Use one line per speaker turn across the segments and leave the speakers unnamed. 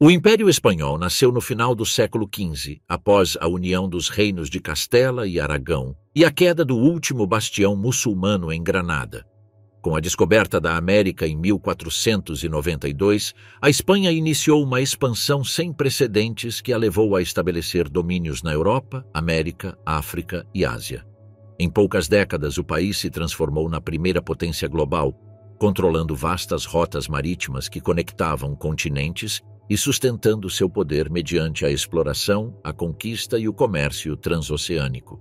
O Império Espanhol nasceu no final do século XV, após a união dos reinos de Castela e Aragão e a queda do último bastião muçulmano em Granada. Com a descoberta da América em 1492, a Espanha iniciou uma expansão sem precedentes que a levou a estabelecer domínios na Europa, América, África e Ásia. Em poucas décadas, o país se transformou na primeira potência global, controlando vastas rotas marítimas que conectavam continentes e sustentando seu poder mediante a exploração, a conquista e o comércio transoceânico.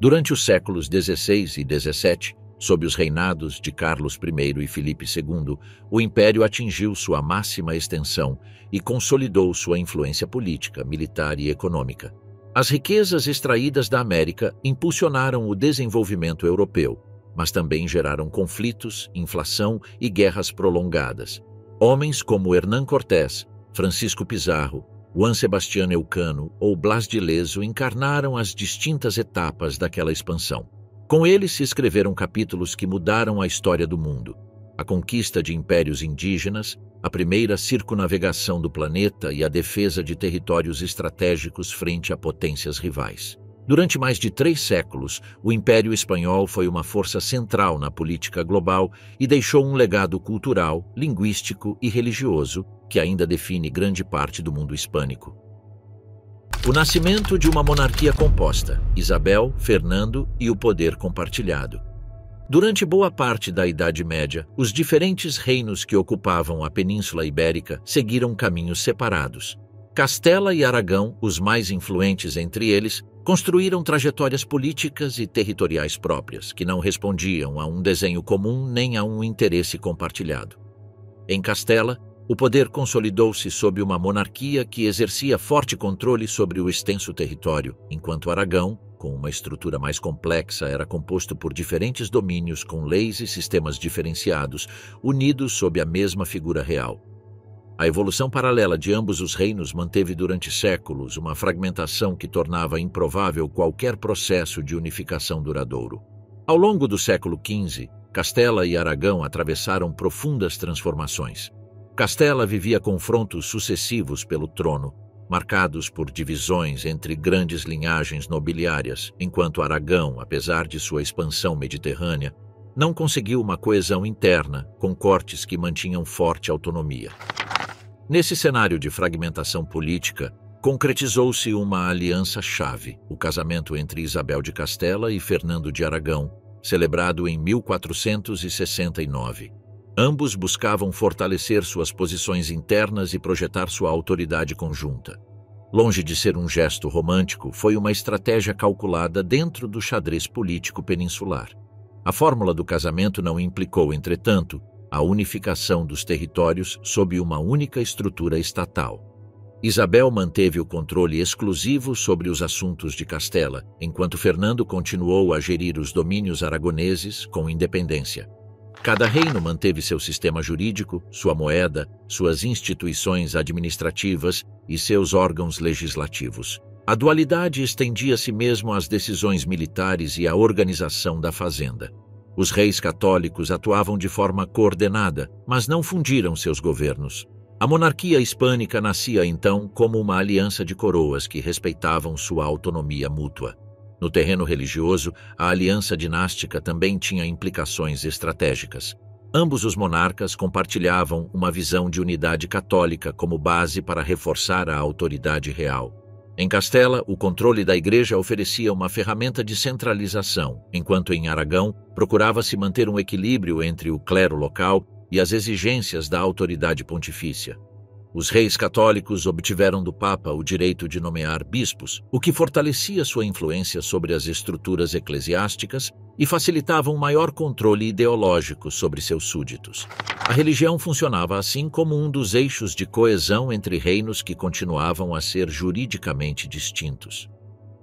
Durante os séculos XVI e XVII, sob os reinados de Carlos I e Filipe II, o Império atingiu sua máxima extensão e consolidou sua influência política, militar e econômica. As riquezas extraídas da América impulsionaram o desenvolvimento europeu, mas também geraram conflitos, inflação e guerras prolongadas. Homens como Hernán Cortés, Francisco Pizarro, Juan Sebastián Elcano ou Blas de Lezo encarnaram as distintas etapas daquela expansão. Com eles se escreveram capítulos que mudaram a história do mundo: a conquista de impérios indígenas, a primeira circunnavegação do planeta e a defesa de territórios estratégicos frente a potências rivais. Durante mais de 3 séculos, o Império Espanhol foi uma força central na política global e deixou um legado cultural, linguístico e religioso que ainda define grande parte do mundo hispânico. O nascimento de uma monarquia composta: Isabel, Fernando e o poder compartilhado. Durante boa parte da Idade Média, os diferentes reinos que ocupavam a Península Ibérica seguiram caminhos separados. Castela e Aragão, os mais influentes entre eles, construíram trajetórias políticas e territoriais próprias, que não respondiam a um desenho comum nem a um interesse compartilhado. Em Castela, o poder consolidou-se sob uma monarquia que exercia forte controle sobre o extenso território, enquanto Aragão, com uma estrutura mais complexa, era composto por diferentes domínios com leis e sistemas diferenciados, unidos sob a mesma figura real. A evolução paralela de ambos os reinos manteve durante séculos uma fragmentação que tornava improvável qualquer processo de unificação duradouro. Ao longo do século XV, Castela e Aragão atravessaram profundas transformações. Castela vivia confrontos sucessivos pelo trono, marcados por divisões entre grandes linhagens nobiliárias, enquanto Aragão, apesar de sua expansão mediterrânea, não conseguiu uma coesão interna, com cortes que mantinham forte autonomia. Nesse cenário de fragmentação política, concretizou-se uma aliança-chave: o casamento entre Isabel de Castela e Fernando de Aragão, celebrado em 1469. Ambos buscavam fortalecer suas posições internas e projetar sua autoridade conjunta. Longe de ser um gesto romântico, foi uma estratégia calculada dentro do xadrez político peninsular. A fórmula do casamento não implicou, entretanto, a unificação dos territórios sob uma única estrutura estatal. Isabel manteve o controle exclusivo sobre os assuntos de Castela, enquanto Fernando continuou a gerir os domínios aragoneses com independência. Cada reino manteve seu sistema jurídico, sua moeda, suas instituições administrativas e seus órgãos legislativos. A dualidade estendia-se mesmo às decisões militares e à organização da fazenda. Os reis católicos atuavam de forma coordenada, mas não fundiram seus governos. A monarquia hispânica nascia então como uma aliança de coroas que respeitavam sua autonomia mútua. No terreno religioso, a aliança dinástica também tinha implicações estratégicas. Ambos os monarcas compartilhavam uma visão de unidade católica como base para reforçar a autoridade real. Em Castela, o controle da Igreja oferecia uma ferramenta de centralização, enquanto em Aragão procurava-se manter um equilíbrio entre o clero local e as exigências da autoridade pontifícia. Os reis católicos obtiveram do Papa o direito de nomear bispos, o que fortalecia sua influência sobre as estruturas eclesiásticas e facilitava um maior controle ideológico sobre seus súditos. A religião funcionava assim como um dos eixos de coesão entre reinos que continuavam a ser juridicamente distintos.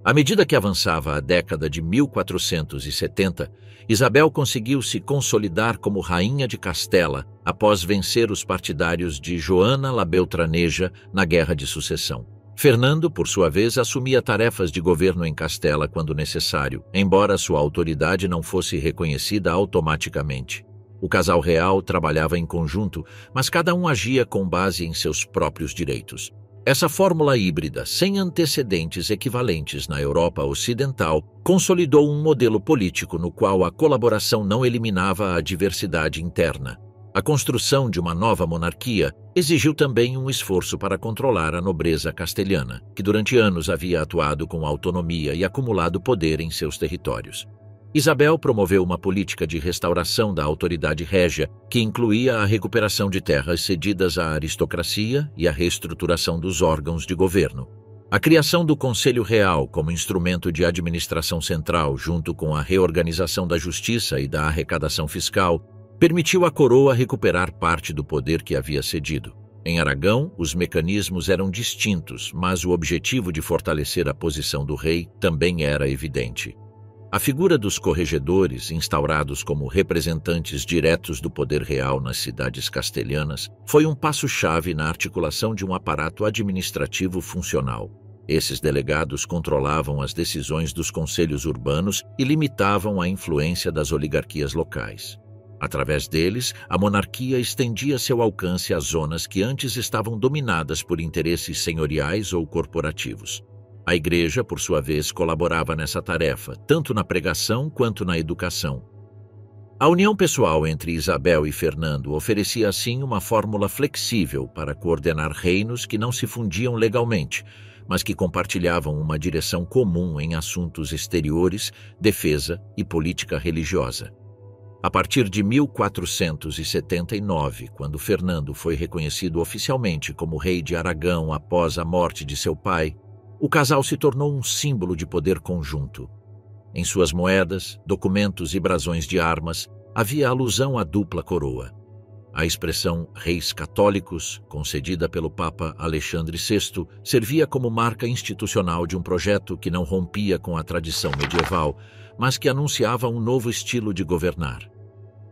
À medida que avançava a década de 1470, Isabel conseguiu se consolidar como rainha de Castela após vencer os partidários de Joana la Beltraneja na Guerra de Sucessão. Fernando, por sua vez, assumia tarefas de governo em Castela quando necessário, embora sua autoridade não fosse reconhecida automaticamente. O casal real trabalhava em conjunto, mas cada um agia com base em seus próprios direitos. Essa fórmula híbrida, sem antecedentes equivalentes na Europa Ocidental, consolidou um modelo político no qual a colaboração não eliminava a diversidade interna. A construção de uma nova monarquia exigiu também um esforço para controlar a nobreza castelhana, que durante anos havia atuado com autonomia e acumulado poder em seus territórios. Isabel promoveu uma política de restauração da autoridade régia, que incluía a recuperação de terras cedidas à aristocracia e a reestruturação dos órgãos de governo. A criação do Conselho Real como instrumento de administração central, junto com a reorganização da justiça e da arrecadação fiscal, permitiu à coroa recuperar parte do poder que havia cedido. Em Aragão, os mecanismos eram distintos, mas o objetivo de fortalecer a posição do rei também era evidente. A figura dos corregedores, instaurados como representantes diretos do poder real nas cidades castelhanas, foi um passo-chave na articulação de um aparato administrativo funcional. Esses delegados controlavam as decisões dos conselhos urbanos e limitavam a influência das oligarquias locais. Através deles, a monarquia estendia seu alcance às zonas que antes estavam dominadas por interesses senhoriais ou corporativos. A Igreja, por sua vez, colaborava nessa tarefa, tanto na pregação quanto na educação. A união pessoal entre Isabel e Fernando oferecia, assim, uma fórmula flexível para coordenar reinos que não se fundiam legalmente, mas que compartilhavam uma direção comum em assuntos exteriores, defesa e política religiosa. A partir de 1479, quando Fernando foi reconhecido oficialmente como rei de Aragão após a morte de seu pai, o casal se tornou um símbolo de poder conjunto. Em suas moedas, documentos e brasões de armas, havia alusão à dupla coroa. A expressão Reis Católicos, concedida pelo Papa Alexandre VI, servia como marca institucional de um projeto que não rompia com a tradição medieval, mas que anunciava um novo estilo de governar.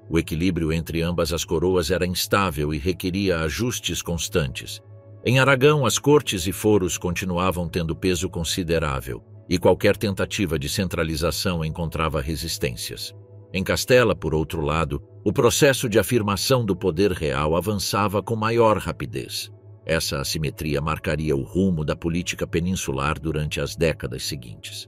O equilíbrio entre ambas as coroas era instável e requeria ajustes constantes. Em Aragão, as cortes e foros continuavam tendo peso considerável, e qualquer tentativa de centralização encontrava resistências. Em Castela, por outro lado, o processo de afirmação do poder real avançava com maior rapidez. Essa assimetria marcaria o rumo da política peninsular durante as décadas seguintes.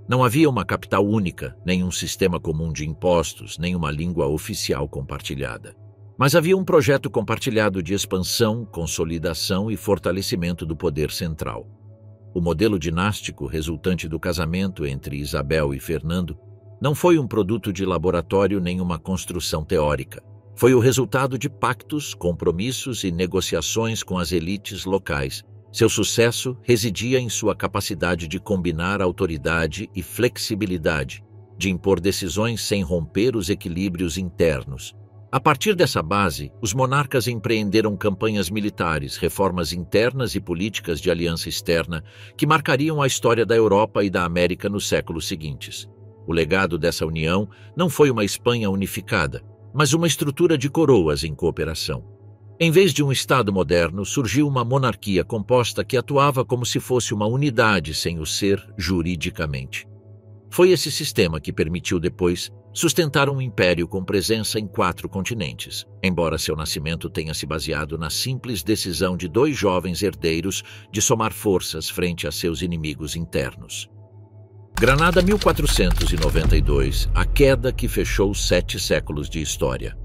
Não havia uma capital única, nem um sistema comum de impostos, nem uma língua oficial compartilhada. Mas havia um projeto compartilhado de expansão, consolidação e fortalecimento do poder central. O modelo dinástico resultante do casamento entre Isabel e Fernando não foi um produto de laboratório nem uma construção teórica. Foi o resultado de pactos, compromissos e negociações com as elites locais. Seu sucesso residia em sua capacidade de combinar autoridade e flexibilidade, de impor decisões sem romper os equilíbrios internos. A partir dessa base, os monarcas empreenderam campanhas militares, reformas internas e políticas de aliança externa que marcariam a história da Europa e da América nos séculos seguintes. O legado dessa união não foi uma Espanha unificada, mas uma estrutura de coroas em cooperação. Em vez de um Estado moderno, surgiu uma monarquia composta que atuava como se fosse uma unidade sem o ser juridicamente. Foi esse sistema que permitiu depois sustentar um império com presença em 4 continentes, embora seu nascimento tenha se baseado na simples decisão de 2 jovens herdeiros de somar forças frente a seus inimigos internos. Granada 1492, a queda que fechou 7 séculos de história.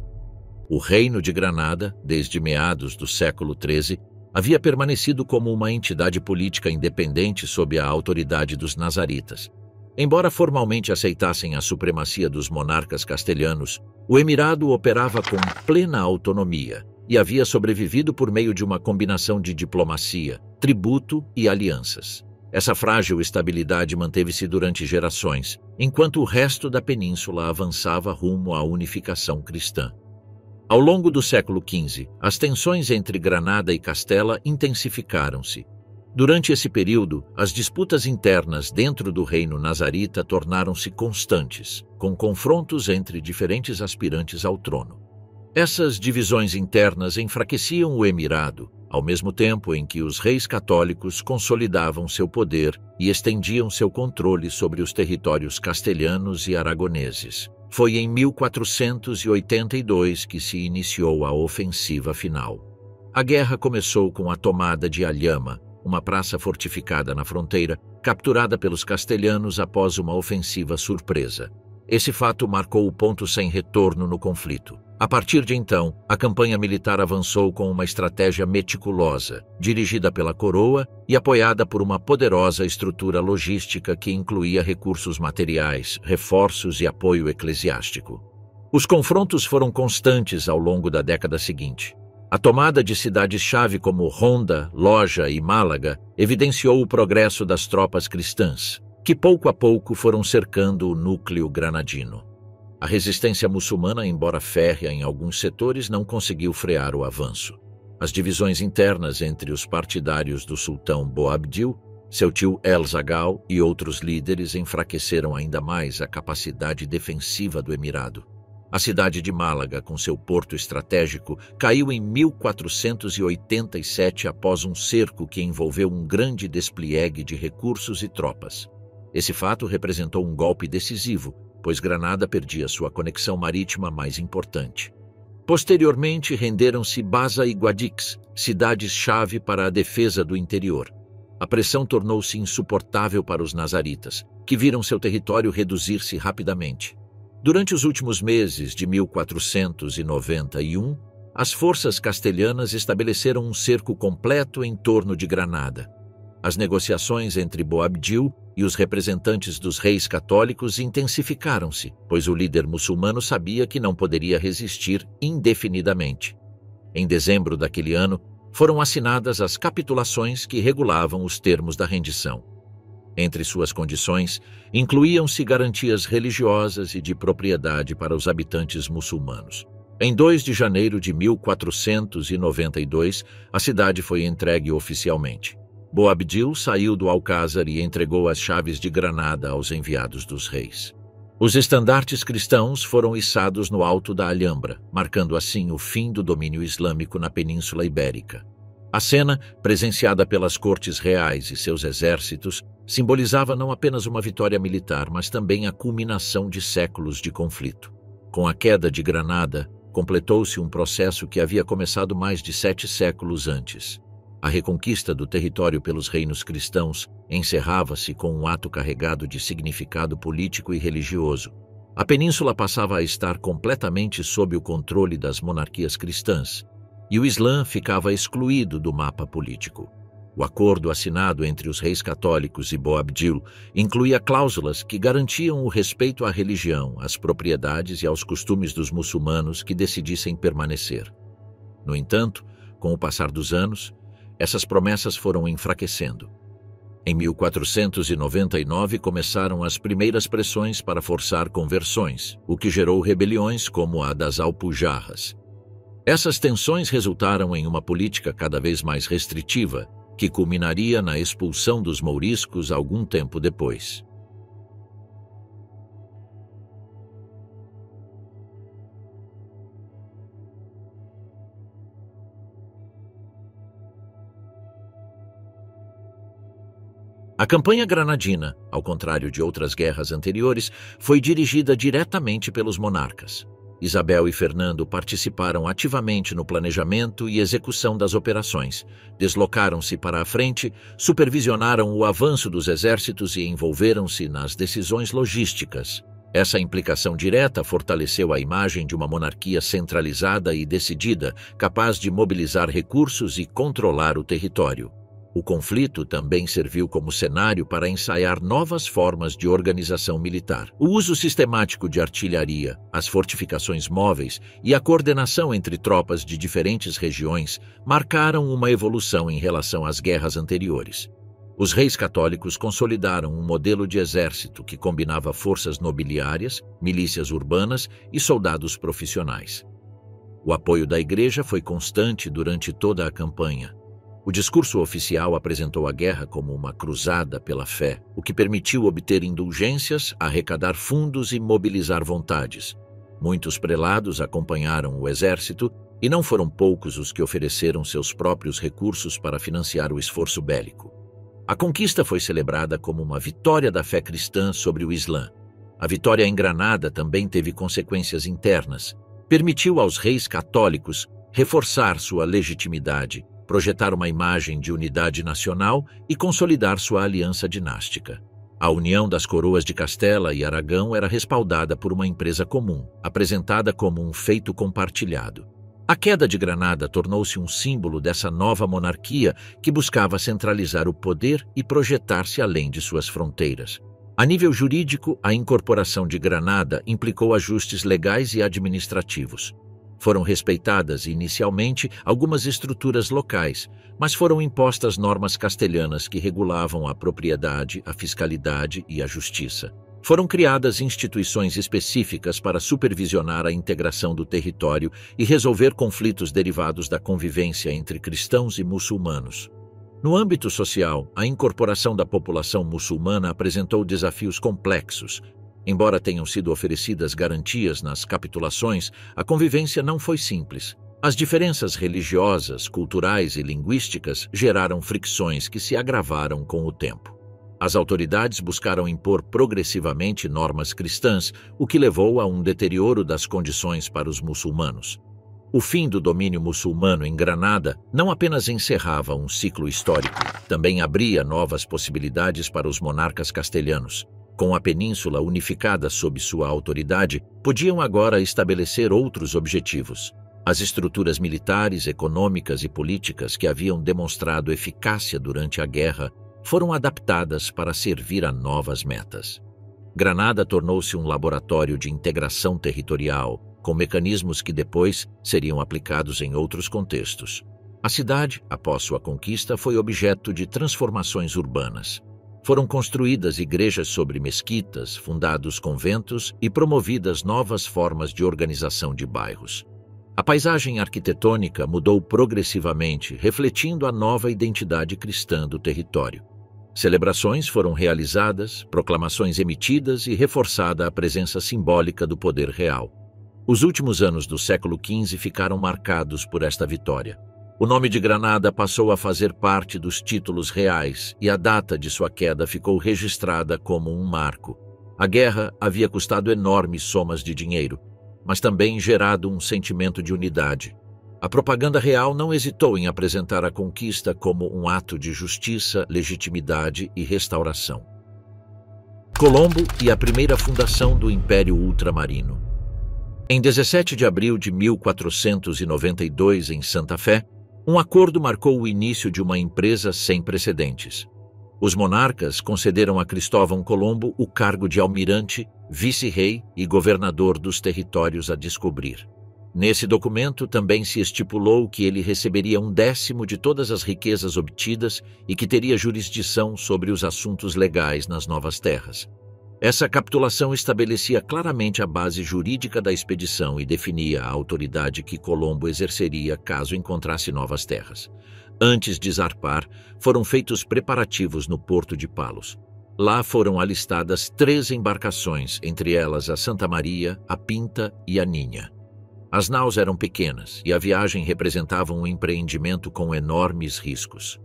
O Reino de Granada, desde meados do século XIII, havia permanecido como uma entidade política independente sob a autoridade dos nazaritas. Embora formalmente aceitassem a supremacia dos monarcas castelhanos, o emirado operava com plena autonomia e havia sobrevivido por meio de uma combinação de diplomacia, tributo e alianças. Essa frágil estabilidade manteve-se durante gerações, enquanto o resto da península avançava rumo à unificação cristã. Ao longo do século XV, as tensões entre Granada e Castela intensificaram-se. Durante esse período, as disputas internas dentro do reino nazarita tornaram-se constantes, com confrontos entre diferentes aspirantes ao trono. Essas divisões internas enfraqueciam o emirado, ao mesmo tempo em que os reis católicos consolidavam seu poder e estendiam seu controle sobre os territórios castelhanos e aragoneses. Foi em 1482 que se iniciou a ofensiva final. A guerra começou com a tomada de Alhama, uma praça fortificada na fronteira, capturada pelos castelhanos após uma ofensiva surpresa. Esse fato marcou o ponto sem retorno no conflito. A partir de então, a campanha militar avançou com uma estratégia meticulosa, dirigida pela coroa e apoiada por uma poderosa estrutura logística que incluía recursos materiais, reforços e apoio eclesiástico. Os confrontos foram constantes ao longo da década seguinte. A tomada de cidades-chave como Ronda, Loja e Málaga evidenciou o progresso das tropas cristãs, que pouco a pouco foram cercando o núcleo granadino. A resistência muçulmana, embora férrea em alguns setores, não conseguiu frear o avanço. As divisões internas entre os partidários do sultão Boabdil, seu tio El Zagal e outros líderes enfraqueceram ainda mais a capacidade defensiva do emirado. A cidade de Málaga, com seu porto estratégico, caiu em 1487 após um cerco que envolveu um grande despliegue de recursos e tropas. Esse fato representou um golpe decisivo, pois Granada perdia sua conexão marítima mais importante. Posteriormente, renderam-se Baza e Guadix, cidades-chave para a defesa do interior. A pressão tornou-se insuportável para os nazaritas, que viram seu território reduzir-se rapidamente. Durante os últimos meses de 1491, as forças castelhanas estabeleceram um cerco completo em torno de Granada. As negociações entre Boabdil e os representantes dos reis católicos intensificaram-se, pois o líder muçulmano sabia que não poderia resistir indefinidamente. Em dezembro daquele ano, foram assinadas as capitulações que regulavam os termos da rendição. Entre suas condições, incluíam-se garantias religiosas e de propriedade para os habitantes muçulmanos. Em 2 de janeiro de 1492, a cidade foi entregue oficialmente. Boabdil saiu do alcázar e entregou as chaves de Granada aos enviados dos reis. Os estandartes cristãos foram içados no alto da Alhambra, marcando assim o fim do domínio islâmico na Península Ibérica. A cena, presenciada pelas cortes reais e seus exércitos, simbolizava não apenas uma vitória militar, mas também a culminação de séculos de conflito. Com a queda de Granada, completou-se um processo que havia começado mais de 7 séculos antes. A reconquista do território pelos reinos cristãos encerrava-se com um ato carregado de significado político e religioso. A península passava a estar completamente sob o controle das monarquias cristãs, e o Islã ficava excluído do mapa político. O acordo assinado entre os reis católicos e Boabdil incluía cláusulas que garantiam o respeito à religião, às propriedades e aos costumes dos muçulmanos que decidissem permanecer. No entanto, com o passar dos anos, essas promessas foram enfraquecendo. Em 1499 começaram as primeiras pressões para forçar conversões, o que gerou rebeliões como a das Alpujarras. Essas tensões resultaram em uma política cada vez mais restritiva, que culminaria na expulsão dos mouriscos algum tempo depois. A campanha granadina, ao contrário de outras guerras anteriores, foi dirigida diretamente pelos monarcas. Isabel e Fernando participaram ativamente no planejamento e execução das operações, deslocaram-se para a frente, supervisionaram o avanço dos exércitos e envolveram-se nas decisões logísticas. Essa implicação direta fortaleceu a imagem de uma monarquia centralizada e decidida, capaz de mobilizar recursos e controlar o território. O conflito também serviu como cenário para ensaiar novas formas de organização militar. O uso sistemático de artilharia, as fortificações móveis e a coordenação entre tropas de diferentes regiões marcaram uma evolução em relação às guerras anteriores. Os reis católicos consolidaram um modelo de exército que combinava forças nobiliárias, milícias urbanas e soldados profissionais. O apoio da Igreja foi constante durante toda a campanha. O discurso oficial apresentou a guerra como uma cruzada pela fé, o que permitiu obter indulgências, arrecadar fundos e mobilizar vontades. Muitos prelados acompanharam o exército e não foram poucos os que ofereceram seus próprios recursos para financiar o esforço bélico. A conquista foi celebrada como uma vitória da fé cristã sobre o Islã. A vitória em Granada também teve consequências internas. Permitiu aos reis católicos reforçar sua legitimidade, projetar uma imagem de unidade nacional e consolidar sua aliança dinástica. A união das coroas de Castela e Aragão era respaldada por uma empresa comum, apresentada como um feito compartilhado. A queda de Granada tornou-se um símbolo dessa nova monarquia que buscava centralizar o poder e projetar-se além de suas fronteiras. A nível jurídico, a incorporação de Granada implicou ajustes legais e administrativos. Foram respeitadas inicialmente algumas estruturas locais, mas foram impostas normas castelhanas que regulavam a propriedade, a fiscalidade e a justiça. Foram criadas instituições específicas para supervisionar a integração do território e resolver conflitos derivados da convivência entre cristãos e muçulmanos. No âmbito social, a incorporação da população muçulmana apresentou desafios complexos. Embora tenham sido oferecidas garantias nas capitulações, a convivência não foi simples. As diferenças religiosas, culturais e linguísticas geraram fricções que se agravaram com o tempo. As autoridades buscaram impor progressivamente normas cristãs, o que levou a um deterioro das condições para os muçulmanos. O fim do domínio muçulmano em Granada não apenas encerrava um ciclo histórico, também abria novas possibilidades para os monarcas castelhanos. Com a península unificada sob sua autoridade, podiam agora estabelecer outros objetivos. As estruturas militares, econômicas e políticas que haviam demonstrado eficácia durante a guerra foram adaptadas para servir a novas metas. Granada tornou-se um laboratório de integração territorial, com mecanismos que depois seriam aplicados em outros contextos. A cidade, após sua conquista, foi objeto de transformações urbanas. Foram construídas igrejas sobre mesquitas, fundados conventos e promovidas novas formas de organização de bairros. A paisagem arquitetônica mudou progressivamente, refletindo a nova identidade cristã do território. Celebrações foram realizadas, proclamações emitidas e reforçada a presença simbólica do poder real. Os últimos anos do século XV ficaram marcados por esta vitória. O nome de Granada passou a fazer parte dos títulos reais e a data de sua queda ficou registrada como um marco. A guerra havia custado enormes somas de dinheiro, mas também gerado um sentimento de unidade. A propaganda real não hesitou em apresentar a conquista como um ato de justiça, legitimidade e restauração. Colombo e a primeira fundação do Império Ultramarino. Em 17 de abril de 1492, em Santa Fé, um acordo marcou o início de uma empresa sem precedentes. Os monarcas concederam a Cristóvão Colombo o cargo de almirante, vice-rei e governador dos territórios a descobrir. Nesse documento também se estipulou que ele receberia 1/10 de todas as riquezas obtidas e que teria jurisdição sobre os assuntos legais nas novas terras. Essa capitulação estabelecia claramente a base jurídica da expedição e definia a autoridade que Colombo exerceria caso encontrasse novas terras. Antes de zarpar, foram feitos preparativos no porto de Palos. Lá foram alistadas 3 embarcações, entre elas a Santa Maria, a Pinta e a Ninha. As naus eram pequenas e a viagem representava um empreendimento com enormes riscos.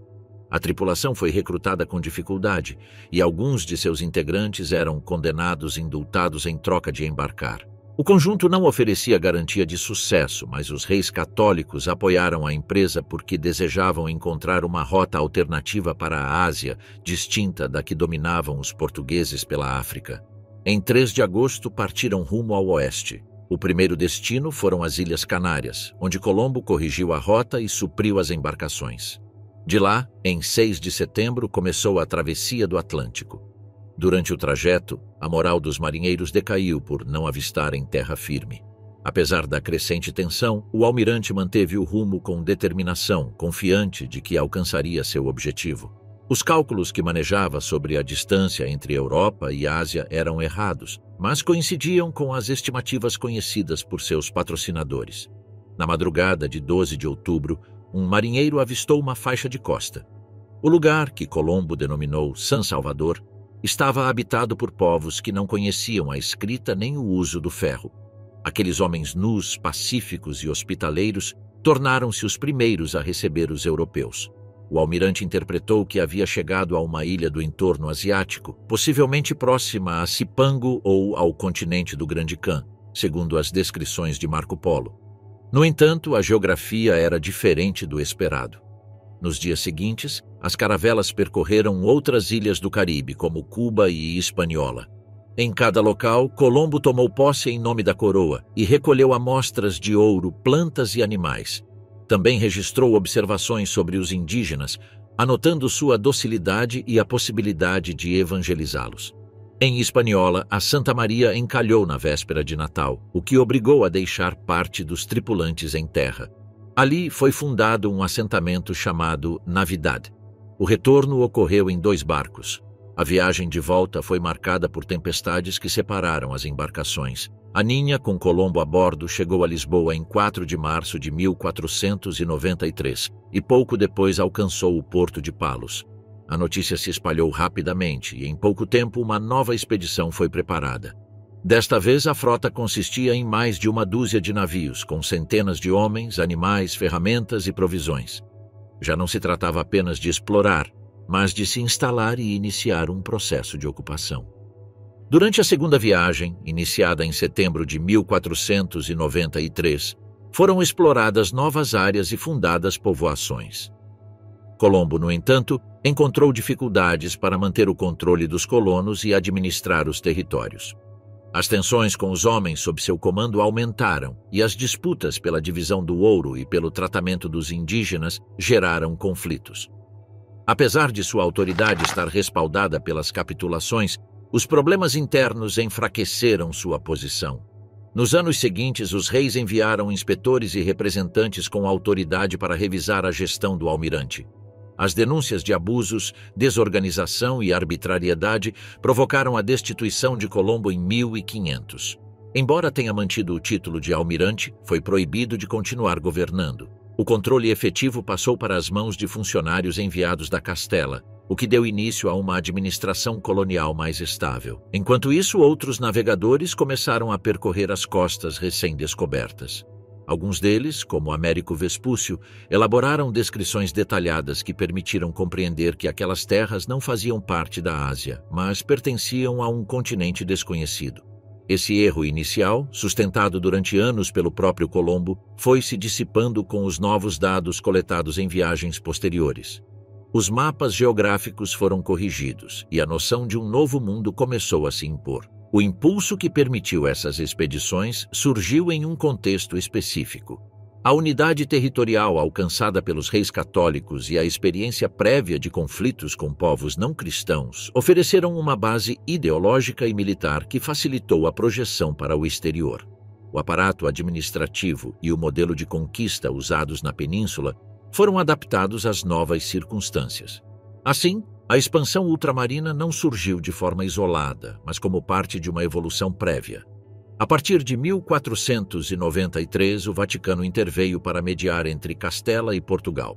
A tripulação foi recrutada com dificuldade e alguns de seus integrantes eram condenados e indultados em troca de embarcar. O conjunto não oferecia garantia de sucesso, mas os reis católicos apoiaram a empresa porque desejavam encontrar uma rota alternativa para a Ásia, distinta da que dominavam os portugueses pela África. Em 3 de agosto partiram rumo ao oeste. O primeiro destino foram as Ilhas Canárias, onde Colombo corrigiu a rota e supriu as embarcações. De lá, em 6 de setembro, começou a travessia do Atlântico. Durante o trajeto, a moral dos marinheiros decaiu por não avistarem terra firme. Apesar da crescente tensão, o almirante manteve o rumo com determinação, confiante de que alcançaria seu objetivo. Os cálculos que manejava sobre a distância entre Europa e Ásia eram errados, mas coincidiam com as estimativas conhecidas por seus patrocinadores. Na madrugada de 12 de outubro, um marinheiro avistou uma faixa de costa. O lugar, que Colombo denominou San Salvador, estava habitado por povos que não conheciam a escrita nem o uso do ferro. Aqueles homens nus, pacíficos e hospitaleiros tornaram-se os primeiros a receber os europeus. O almirante interpretou que havia chegado a uma ilha do entorno asiático, possivelmente próxima a Cipango ou ao continente do Grande Khan, segundo as descrições de Marco Polo. No entanto, a geografia era diferente do esperado. Nos dias seguintes, as caravelas percorreram outras ilhas do Caribe, como Cuba e Hispaniola. Em cada local, Colombo tomou posse em nome da coroa e recolheu amostras de ouro, plantas e animais. Também registrou observações sobre os indígenas, anotando sua docilidade e a possibilidade de evangelizá-los. Em Hispaniola, a Santa Maria encalhou na véspera de Natal, o que obrigou a deixar parte dos tripulantes em terra. Ali foi fundado um assentamento chamado Navidad. O retorno ocorreu em 2 barcos. A viagem de volta foi marcada por tempestades que separaram as embarcações. A Ninha, com Colombo a bordo, chegou a Lisboa em 4 de março de 1493 e pouco depois alcançou o porto de Palos. A notícia se espalhou rapidamente e em pouco tempo uma nova expedição foi preparada. Desta vez a frota consistia em mais de 1 dúzia de navios, com centenas de homens, animais, ferramentas e provisões. Já não se tratava apenas de explorar, mas de se instalar e iniciar um processo de ocupação. Durante a segunda viagem, iniciada em setembro de 1493, foram exploradas novas áreas e fundadas povoações. Colombo, no entanto, encontrou dificuldades para manter o controle dos colonos e administrar os territórios. As tensões com os homens sob seu comando aumentaram e as disputas pela divisão do ouro e pelo tratamento dos indígenas geraram conflitos. Apesar de sua autoridade estar respaldada pelas capitulações, os problemas internos enfraqueceram sua posição. Nos anos seguintes, os reis enviaram inspetores e representantes com autoridade para revisar a gestão do almirante. As denúncias de abusos, desorganização e arbitrariedade provocaram a destituição de Colombo em 1500. Embora tenha mantido o título de almirante, foi proibido de continuar governando. O controle efetivo passou para as mãos de funcionários enviados da Castela, o que deu início a uma administração colonial mais estável. Enquanto isso, outros navegadores começaram a percorrer as costas recém-descobertas. Alguns deles, como Américo Vespúcio, elaboraram descrições detalhadas que permitiram compreender que aquelas terras não faziam parte da Ásia, mas pertenciam a um continente desconhecido. Esse erro inicial, sustentado durante anos pelo próprio Colombo, foi se dissipando com os novos dados coletados em viagens posteriores. Os mapas geográficos foram corrigidos e a noção de um novo mundo começou a se impor. O impulso que permitiu essas expedições surgiu em um contexto específico. A unidade territorial alcançada pelos reis católicos e a experiência prévia de conflitos com povos não cristãos ofereceram uma base ideológica e militar que facilitou a projeção para o exterior. O aparato administrativo e o modelo de conquista usados na península foram adaptados às novas circunstâncias. Assim, a expansão ultramarina não surgiu de forma isolada, mas como parte de uma evolução prévia. A partir de 1493, o Vaticano interveio para mediar entre Castela e Portugal.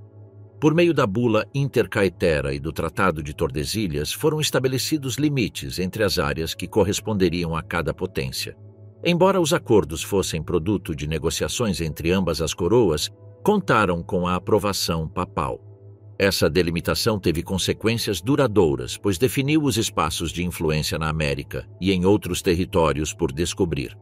Por meio da bula Intercaetera e do Tratado de Tordesilhas, foram estabelecidos limites entre as áreas que corresponderiam a cada potência. Embora os acordos fossem produto de negociações entre ambas as coroas, contaram com a aprovação papal. Essa delimitação teve consequências duradouras, pois definiu os espaços de influência na América e em outros territórios por descobrir.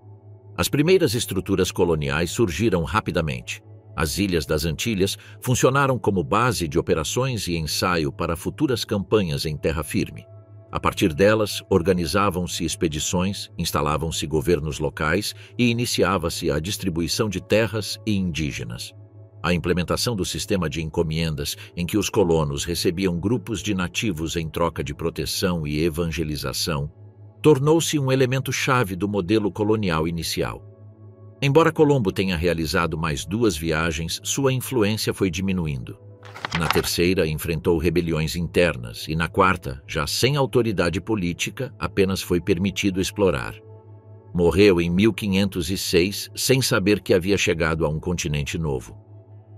As primeiras estruturas coloniais surgiram rapidamente. As Ilhas das Antilhas funcionaram como base de operações e ensaio para futuras campanhas em terra firme. A partir delas, organizavam-se expedições, instalavam-se governos locais e iniciava-se a distribuição de terras e indígenas. A implementação do sistema de encomiendas, em que os colonos recebiam grupos de nativos em troca de proteção e evangelização, tornou-se um elemento-chave do modelo colonial inicial. Embora Colombo tenha realizado mais 2 viagens, sua influência foi diminuindo. Na terceira, enfrentou rebeliões internas e na quarta, já sem autoridade política, apenas foi permitido explorar. Morreu em 1506, sem saber que havia chegado a um continente novo.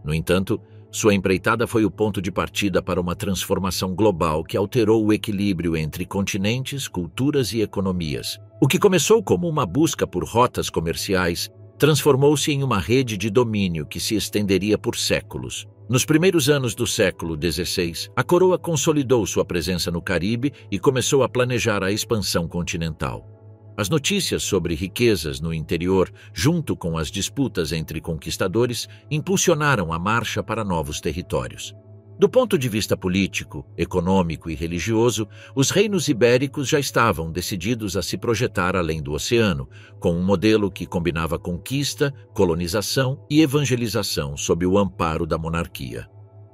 No entanto, sua empreitada foi o ponto de partida para uma transformação global que alterou o equilíbrio entre continentes, culturas e economias. O que começou como uma busca por rotas comerciais transformou-se em uma rede de domínio que se estenderia por séculos. Nos primeiros anos do século XVI, a coroa consolidou sua presença no Caribe e começou a planejar a expansão continental. As notícias sobre riquezas no interior, junto com as disputas entre conquistadores, impulsionaram a marcha para novos territórios. Do ponto de vista político, econômico e religioso, os reinos ibéricos já estavam decididos a se projetar além do oceano, com um modelo que combinava conquista, colonização e evangelização sob o amparo da monarquia.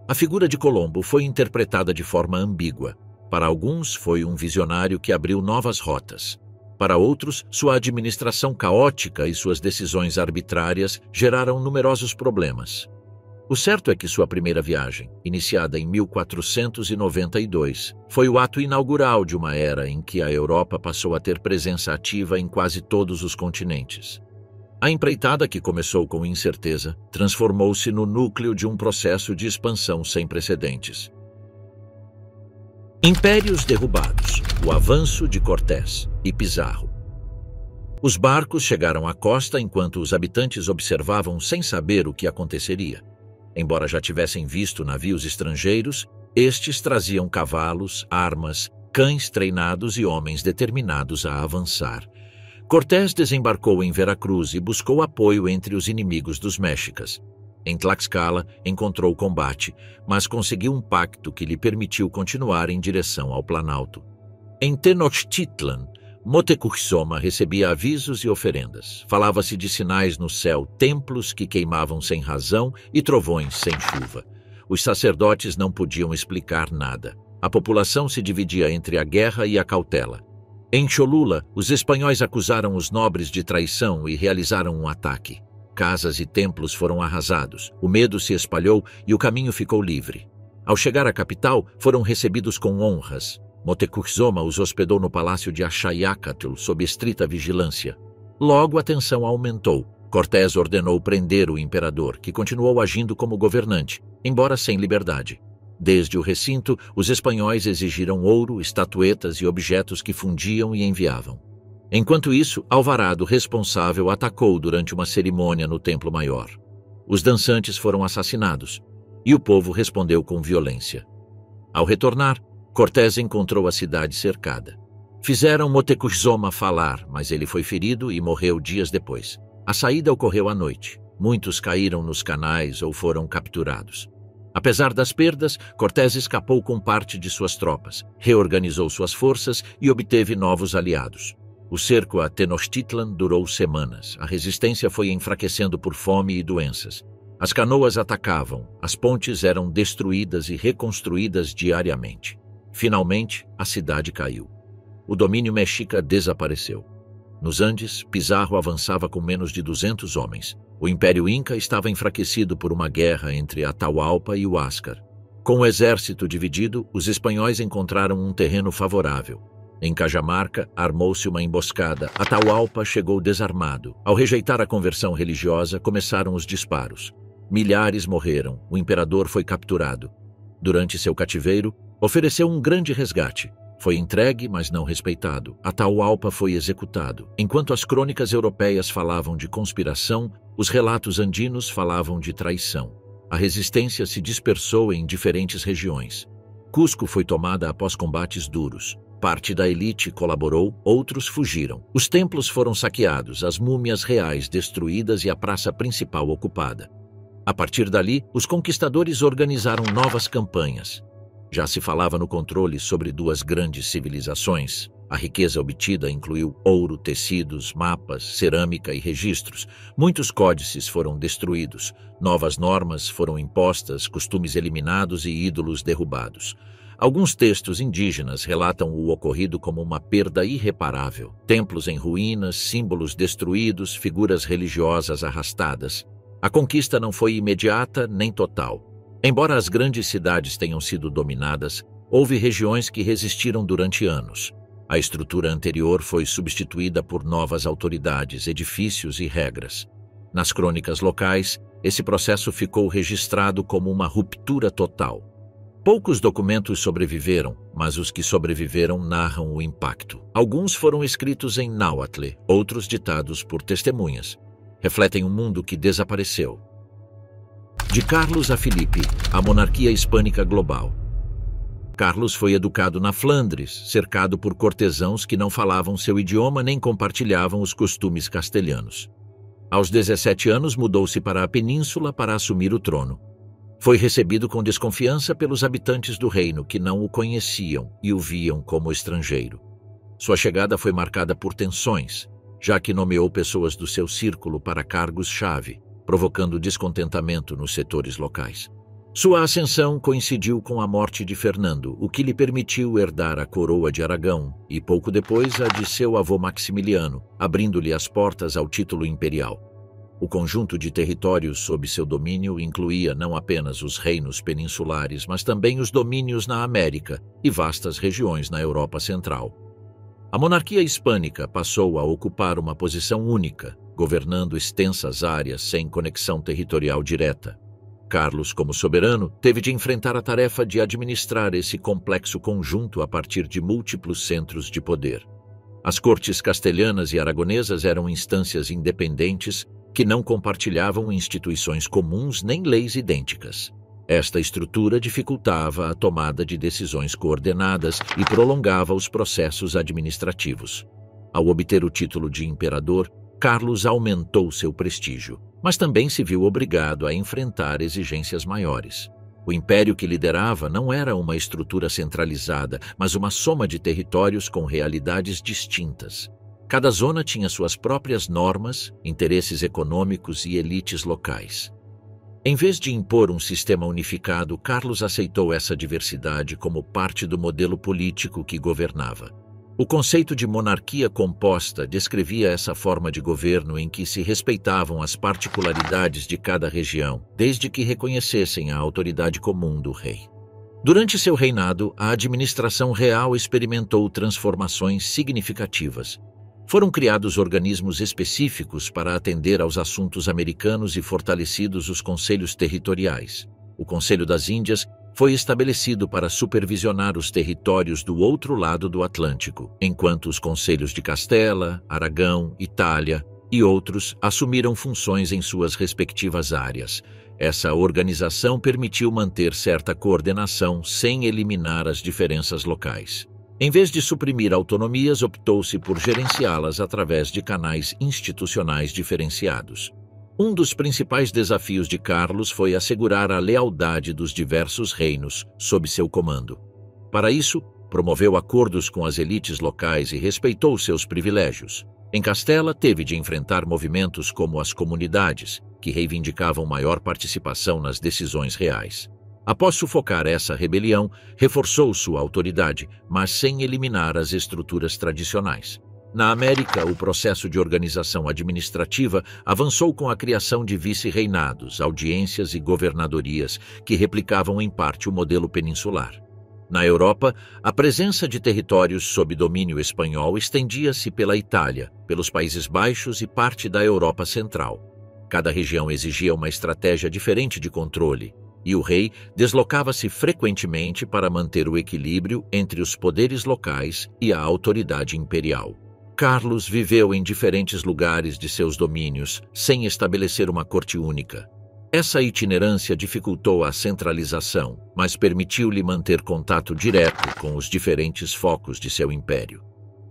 A figura de Colombo foi interpretada de forma ambígua. Para alguns, foi um visionário que abriu novas rotas. Para outros, sua administração caótica e suas decisões arbitrárias geraram numerosos problemas. O certo é que sua primeira viagem, iniciada em 1492, foi o ato inaugural de uma era em que a Europa passou a ter presença ativa em quase todos os continentes. A empreitada, que começou com incerteza, transformou-se no núcleo de um processo de expansão sem precedentes. Impérios derrubados, o avanço de Cortés e Pizarro. Os barcos chegaram à costa enquanto os habitantes observavam sem saber o que aconteceria. Embora já tivessem visto navios estrangeiros, estes traziam cavalos, armas, cães treinados e homens determinados a avançar. Cortés desembarcou em Veracruz e buscou apoio entre os inimigos dos mexicas. Em Tlaxcala, encontrou combate, mas conseguiu um pacto que lhe permitiu continuar em direção ao Planalto. Em Tenochtitlan, Moctezuma recebia avisos e oferendas. Falava-se de sinais no céu, templos que queimavam sem razão e trovões sem chuva. Os sacerdotes não podiam explicar nada. A população se dividia entre a guerra e a cautela. Em Cholula, os espanhóis acusaram os nobres de traição e realizaram um ataque. Casas e templos foram arrasados, o medo se espalhou e o caminho ficou livre. Ao chegar à capital, foram recebidos com honras. Moctezuma os hospedou no palácio de Axayácatl sob estrita vigilância. Logo a tensão aumentou. Cortés ordenou prender o imperador, que continuou agindo como governante, embora sem liberdade. Desde o recinto, os espanhóis exigiram ouro, estatuetas e objetos que fundiam e enviavam. Enquanto isso, Alvarado, responsável, atacou durante uma cerimônia no Templo Maior. Os dançantes foram assassinados, e o povo respondeu com violência. Ao retornar, Cortés encontrou a cidade cercada. Fizeram Moctezuma falar, mas ele foi ferido e morreu dias depois. A saída ocorreu à noite. Muitos caíram nos canais ou foram capturados. Apesar das perdas, Cortés escapou com parte de suas tropas, reorganizou suas forças e obteve novos aliados. O cerco a Tenochtitlan durou semanas. A resistência foi enfraquecendo por fome e doenças. As canoas atacavam, as pontes eram destruídas e reconstruídas diariamente. Finalmente, a cidade caiu. O domínio mexica desapareceu. Nos Andes, Pizarro avançava com menos de 200 homens. O Império Inca estava enfraquecido por uma guerra entre Atahualpa e Huáscar. Com o exército dividido, os espanhóis encontraram um terreno favorável. Em Cajamarca, armou-se uma emboscada. Atahualpa chegou desarmado. Ao rejeitar a conversão religiosa, começaram os disparos. Milhares morreram. O imperador foi capturado. Durante seu cativeiro, ofereceu um grande resgate. Foi entregue, mas não respeitado. Atahualpa foi executado. Enquanto as crônicas europeias falavam de conspiração, os relatos andinos falavam de traição. A resistência se dispersou em diferentes regiões. Cusco foi tomada após combates duros. Parte da elite colaborou, outros fugiram. Os templos foram saqueados, as múmias reais destruídas e a praça principal ocupada. A partir dali, os conquistadores organizaram novas campanhas. Já se falava no controle sobre duas grandes civilizações. A riqueza obtida incluiu ouro, tecidos, mapas, cerâmica e registros. Muitos códices foram destruídos, novas normas foram impostas, costumes eliminados e ídolos derrubados. Alguns textos indígenas relatam o ocorrido como uma perda irreparável. Templos em ruínas, símbolos destruídos, figuras religiosas arrastadas. A conquista não foi imediata nem total. Embora as grandes cidades tenham sido dominadas, houve regiões que resistiram durante anos. A estrutura anterior foi substituída por novas autoridades, edifícios e regras. Nas crônicas locais, esse processo ficou registrado como uma ruptura total. Poucos documentos sobreviveram, mas os que sobreviveram narram o impacto. Alguns foram escritos em náhuatl, outros ditados por testemunhas. Refletem um mundo que desapareceu. De Carlos a Filipe, a monarquia hispânica global. Carlos foi educado na Flandres, cercado por cortesãos que não falavam seu idioma nem compartilhavam os costumes castelhanos. Aos 17 anos, mudou-se para a península para assumir o trono. Foi recebido com desconfiança pelos habitantes do reino, que não o conheciam e o viam como estrangeiro. Sua chegada foi marcada por tensões, já que nomeou pessoas do seu círculo para cargos-chave, provocando descontentamento nos setores locais. Sua ascensão coincidiu com a morte de Fernando, o que lhe permitiu herdar a coroa de Aragão e, pouco depois, a de seu avô Maximiliano, abrindo-lhe as portas ao título imperial. O conjunto de territórios sob seu domínio incluía não apenas os reinos peninsulares, mas também os domínios na América e vastas regiões na Europa Central. A monarquia hispânica passou a ocupar uma posição única, governando extensas áreas sem conexão territorial direta. Carlos, como soberano, teve de enfrentar a tarefa de administrar esse complexo conjunto a partir de múltiplos centros de poder. As cortes castelhanas e aragonesas eram instâncias independentes que não compartilhavam instituições comuns nem leis idênticas. Esta estrutura dificultava a tomada de decisões coordenadas e prolongava os processos administrativos. Ao obter o título de imperador, Carlos aumentou seu prestígio, mas também se viu obrigado a enfrentar exigências maiores. O império que liderava não era uma estrutura centralizada, mas uma soma de territórios com realidades distintas. Cada zona tinha suas próprias normas, interesses econômicos e elites locais. Em vez de impor um sistema unificado, Carlos aceitou essa diversidade como parte do modelo político que governava. O conceito de monarquia composta descrevia essa forma de governo em que se respeitavam as particularidades de cada região, desde que reconhecessem a autoridade comum do rei. Durante seu reinado, a administração real experimentou transformações significativas. Foram criados organismos específicos para atender aos assuntos americanos e fortalecidos os conselhos territoriais. O Conselho das Índias foi estabelecido para supervisionar os territórios do outro lado do Atlântico, enquanto os conselhos de Castela, Aragão, Itália e outros assumiram funções em suas respectivas áreas. Essa organização permitiu manter certa coordenação sem eliminar as diferenças locais. Em vez de suprimir autonomias, optou-se por gerenciá-las através de canais institucionais diferenciados. Um dos principais desafios de Carlos foi assegurar a lealdade dos diversos reinos sob seu comando. Para isso, promoveu acordos com as elites locais e respeitou seus privilégios. Em Castela, teve de enfrentar movimentos como as comunidades, que reivindicavam maior participação nas decisões reais. Após sufocar essa rebelião, reforçou sua autoridade, mas sem eliminar as estruturas tradicionais. Na América, o processo de organização administrativa avançou com a criação de vice-reinados, audiências e governadorias, que replicavam em parte o modelo peninsular. Na Europa, a presença de territórios sob domínio espanhol estendia-se pela Itália, pelos Países Baixos e parte da Europa Central. Cada região exigia uma estratégia diferente de controle, e o rei deslocava-se frequentemente para manter o equilíbrio entre os poderes locais e a autoridade imperial. Carlos viveu em diferentes lugares de seus domínios, sem estabelecer uma corte única. Essa itinerância dificultou a centralização, mas permitiu-lhe manter contato direto com os diferentes focos de seu império.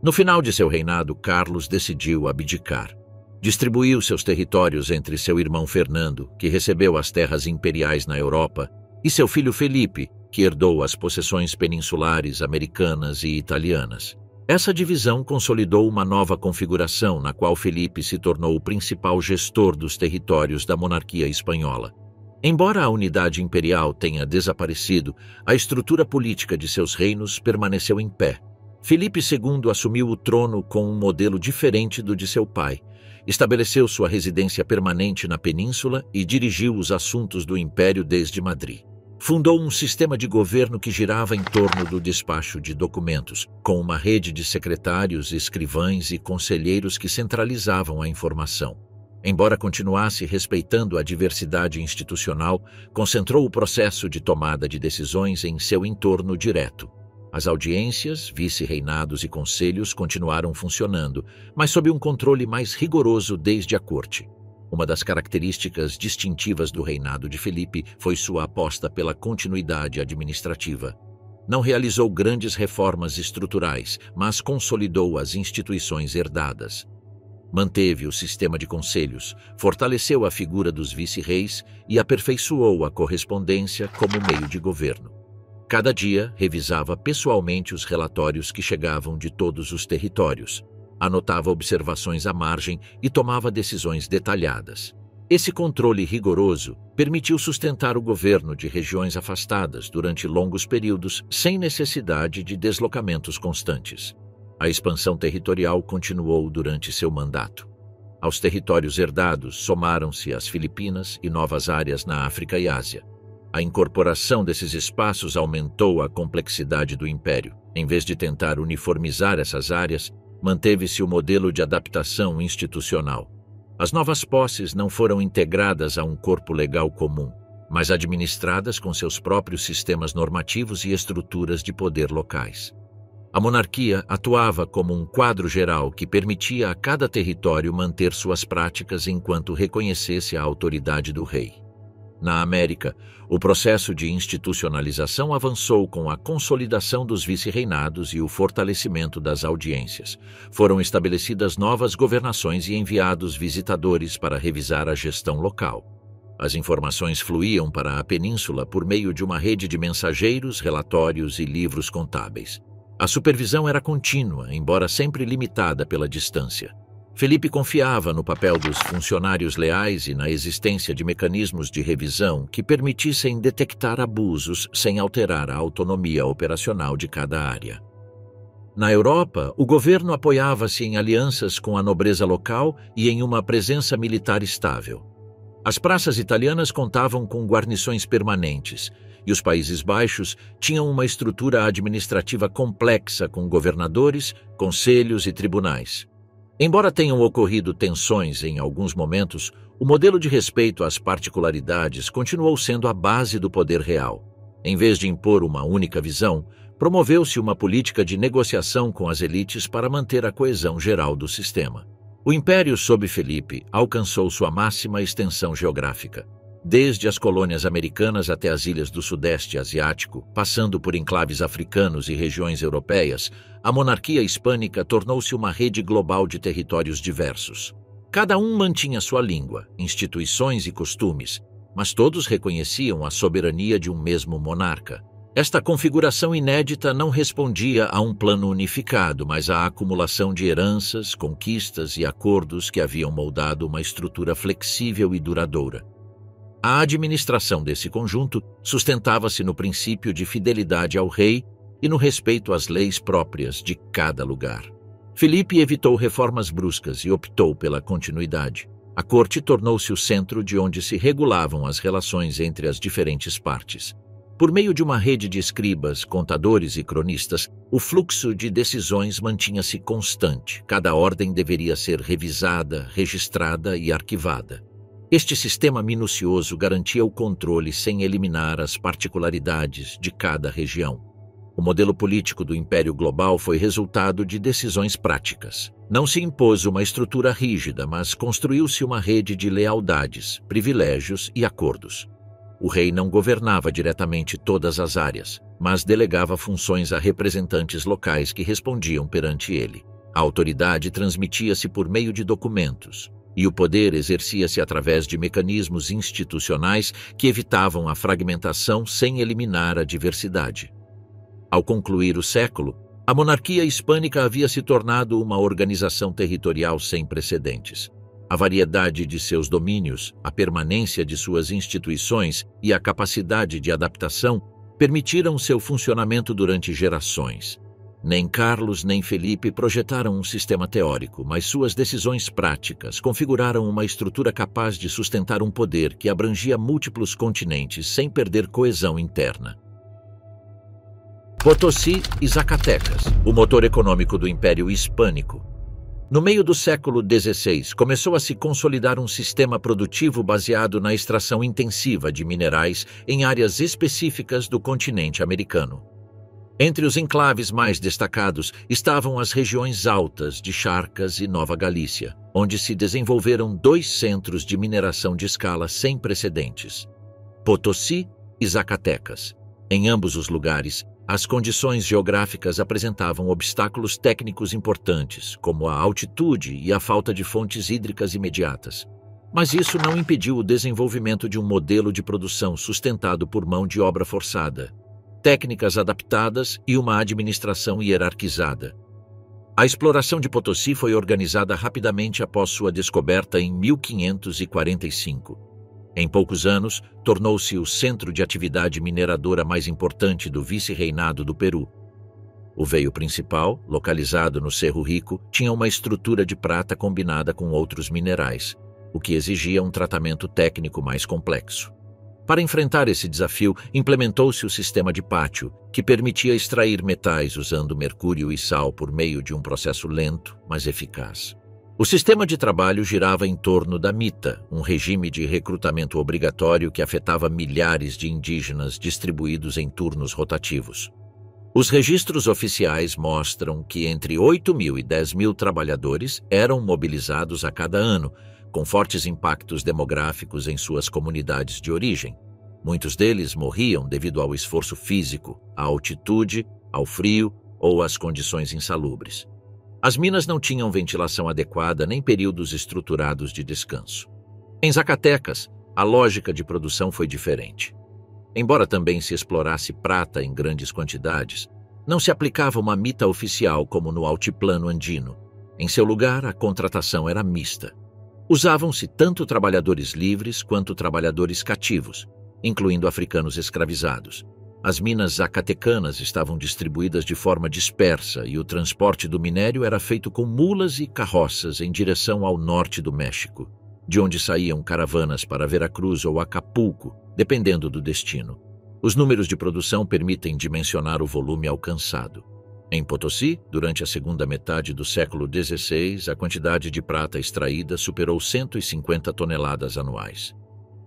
No final de seu reinado, Carlos decidiu abdicar. Distribuiu seus territórios entre seu irmão Fernando, que recebeu as terras imperiais na Europa, e seu filho Felipe, que herdou as possessões peninsulares americanas e italianas. Essa divisão consolidou uma nova configuração na qual Felipe se tornou o principal gestor dos territórios da monarquia espanhola. Embora a unidade imperial tenha desaparecido, a estrutura política de seus reinos permaneceu em pé. Felipe II assumiu o trono com um modelo diferente do de seu pai. Estabeleceu sua residência permanente na península e dirigiu os assuntos do império desde Madrid. Fundou um sistema de governo que girava em torno do despacho de documentos, com uma rede de secretários, escrivães e conselheiros que centralizavam a informação. Embora continuasse respeitando a diversidade institucional, concentrou o processo de tomada de decisões em seu entorno direto. As audiências, vice-reinados e conselhos continuaram funcionando, mas sob um controle mais rigoroso desde a corte. Uma das características distintivas do reinado de Felipe foi sua aposta pela continuidade administrativa. Não realizou grandes reformas estruturais, mas consolidou as instituições herdadas. Manteve o sistema de conselhos, fortaleceu a figura dos vice-reis e aperfeiçoou a correspondência como meio de governo. Cada dia, revisava pessoalmente os relatórios que chegavam de todos os territórios, anotava observações à margem e tomava decisões detalhadas. Esse controle rigoroso permitiu sustentar o governo de regiões afastadas durante longos períodos sem necessidade de deslocamentos constantes. A expansão territorial continuou durante seu mandato. Aos territórios herdados somaram-se as Filipinas e novas áreas na África e Ásia. A incorporação desses espaços aumentou a complexidade do império. Em vez de tentar uniformizar essas áreas, manteve-se o modelo de adaptação institucional. As novas posses não foram integradas a um corpo legal comum, mas administradas com seus próprios sistemas normativos e estruturas de poder locais. A monarquia atuava como um quadro geral que permitia a cada território manter suas práticas enquanto reconhecesse a autoridade do rei. Na América, o processo de institucionalização avançou com a consolidação dos vice-reinados e o fortalecimento das audiências. Foram estabelecidas novas governações e enviados visitadores para revisar a gestão local. As informações fluíam para a península por meio de uma rede de mensageiros, relatórios e livros contábeis. A supervisão era contínua, embora sempre limitada pela distância. Felipe confiava no papel dos funcionários leais e na existência de mecanismos de revisão que permitissem detectar abusos sem alterar a autonomia operacional de cada área. Na Europa, o governo apoiava-se em alianças com a nobreza local e em uma presença militar estável. As praças italianas contavam com guarnições permanentes, e os Países Baixos tinham uma estrutura administrativa complexa com governadores, conselhos e tribunais. Embora tenham ocorrido tensões em alguns momentos, o modelo de respeito às particularidades continuou sendo a base do poder real. Em vez de impor uma única visão, promoveu-se uma política de negociação com as elites para manter a coesão geral do sistema. O Império sob Felipe alcançou sua máxima extensão geográfica. Desde as colônias americanas até as ilhas do Sudeste Asiático, passando por enclaves africanos e regiões europeias, a monarquia hispânica tornou-se uma rede global de territórios diversos. Cada um mantinha sua língua, instituições e costumes, mas todos reconheciam a soberania de um mesmo monarca. Esta configuração inédita não respondia a um plano unificado, mas à acumulação de heranças, conquistas e acordos que haviam moldado uma estrutura flexível e duradoura. A administração desse conjunto sustentava-se no princípio de fidelidade ao rei e no respeito às leis próprias de cada lugar. Felipe evitou reformas bruscas e optou pela continuidade. A corte tornou-se o centro de onde se regulavam as relações entre as diferentes partes. Por meio de uma rede de escribas, contadores e cronistas, o fluxo de decisões mantinha-se constante. Cada ordem deveria ser revisada, registrada e arquivada. Este sistema minucioso garantia o controle sem eliminar as particularidades de cada região. O modelo político do Império Global foi resultado de decisões práticas. Não se impôs uma estrutura rígida, mas construiu-se uma rede de lealdades, privilégios e acordos. O rei não governava diretamente todas as áreas, mas delegava funções a representantes locais que respondiam perante ele. A autoridade transmitia-se por meio de documentos, e o poder exercia-se através de mecanismos institucionais que evitavam a fragmentação sem eliminar a diversidade. Ao concluir o século, a monarquia hispânica havia se tornado uma organização territorial sem precedentes. A variedade de seus domínios, a permanência de suas instituições e a capacidade de adaptação permitiram seu funcionamento durante gerações. Nem Carlos nem Felipe projetaram um sistema teórico, mas suas decisões práticas configuraram uma estrutura capaz de sustentar um poder que abrangia múltiplos continentes sem perder coesão interna. Potosí e Zacatecas, o motor econômico do Império Hispânico. No meio do século XVI, começou a se consolidar um sistema produtivo baseado na extração intensiva de minerais em áreas específicas do continente americano. Entre os enclaves mais destacados estavam as regiões altas de Charcas e Nova Galícia, onde se desenvolveram dois centros de mineração de escala sem precedentes: Potosí e Zacatecas. Em ambos os lugares, as condições geográficas apresentavam obstáculos técnicos importantes, como a altitude e a falta de fontes hídricas imediatas. Mas isso não impediu o desenvolvimento de um modelo de produção sustentado por mão de obra forçada, técnicas adaptadas e uma administração hierarquizada. A exploração de Potosí foi organizada rapidamente após sua descoberta em 1545. Em poucos anos, tornou-se o centro de atividade mineradora mais importante do vice-reinado do Peru. O veio principal, localizado no Cerro Rico, tinha uma estrutura de prata combinada com outros minerais, o que exigia um tratamento técnico mais complexo. Para enfrentar esse desafio, implementou-se o sistema de pátio, que permitia extrair metais usando mercúrio e sal por meio de um processo lento, mas eficaz. O sistema de trabalho girava em torno da mita, um regime de recrutamento obrigatório que afetava milhares de indígenas distribuídos em turnos rotativos. Os registros oficiais mostram que entre 8.000 e 10.000 trabalhadores eram mobilizados a cada ano, com fortes impactos demográficos em suas comunidades de origem. Muitos deles morriam devido ao esforço físico, à altitude, ao frio ou às condições insalubres. As minas não tinham ventilação adequada nem períodos estruturados de descanso. Em Zacatecas, a lógica de produção foi diferente. Embora também se explorasse prata em grandes quantidades, não se aplicava uma mita oficial como no altiplano andino. Em seu lugar, a contratação era mista. Usavam-se tanto trabalhadores livres quanto trabalhadores cativos, incluindo africanos escravizados. As minas zacatecanas estavam distribuídas de forma dispersa e o transporte do minério era feito com mulas e carroças em direção ao norte do México, de onde saíam caravanas para Veracruz ou Acapulco, dependendo do destino. Os números de produção permitem dimensionar o volume alcançado. Em Potosí, durante a segunda metade do século XVI, a quantidade de prata extraída superou 150 toneladas anuais.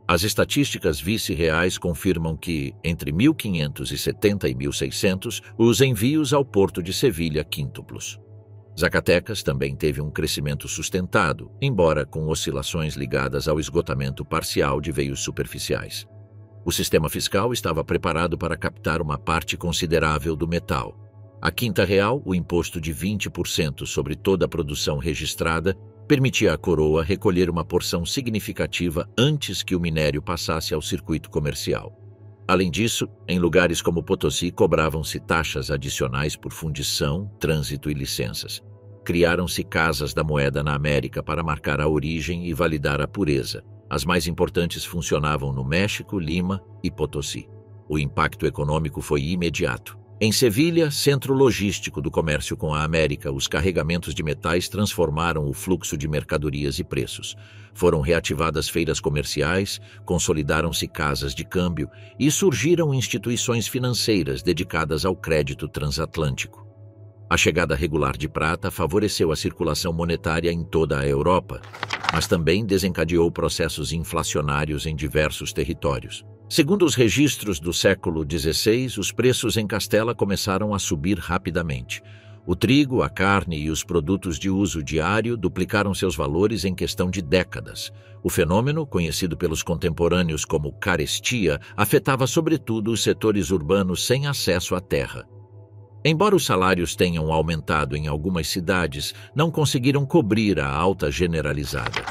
As estatísticas vice-reais confirmam que, entre 1570 e 1600, os envios ao porto de Sevilha quíntuplos. Zacatecas também teve um crescimento sustentado, embora com oscilações ligadas ao esgotamento parcial de veios superficiais. O sistema fiscal estava preparado para captar uma parte considerável do metal. A Quinta Real, o imposto de 20% sobre toda a produção registrada, permitia à coroa recolher uma porção significativa antes que o minério passasse ao circuito comercial. Além disso, em lugares como Potosí cobravam-se taxas adicionais por fundição, trânsito e licenças. Criaram-se casas da moeda na América para marcar a origem e validar a pureza. As mais importantes funcionavam no México, Lima e Potosí. O impacto econômico foi imediato. Em Sevilha, centro logístico do comércio com a América, os carregamentos de metais transformaram o fluxo de mercadorias e preços. Foram reativadas feiras comerciais, consolidaram-se casas de câmbio e surgiram instituições financeiras dedicadas ao crédito transatlântico. A chegada regular de prata favoreceu a circulação monetária em toda a Europa, mas também desencadeou processos inflacionários em diversos territórios. Segundo os registros do século XVI, os preços em Castela começaram a subir rapidamente. O trigo, a carne e os produtos de uso diário duplicaram seus valores em questão de décadas. O fenômeno, conhecido pelos contemporâneos como carestia, afetava sobretudo os setores urbanos sem acesso à terra. Embora os salários tenham aumentado em algumas cidades, não conseguiram cobrir a alta generalizada.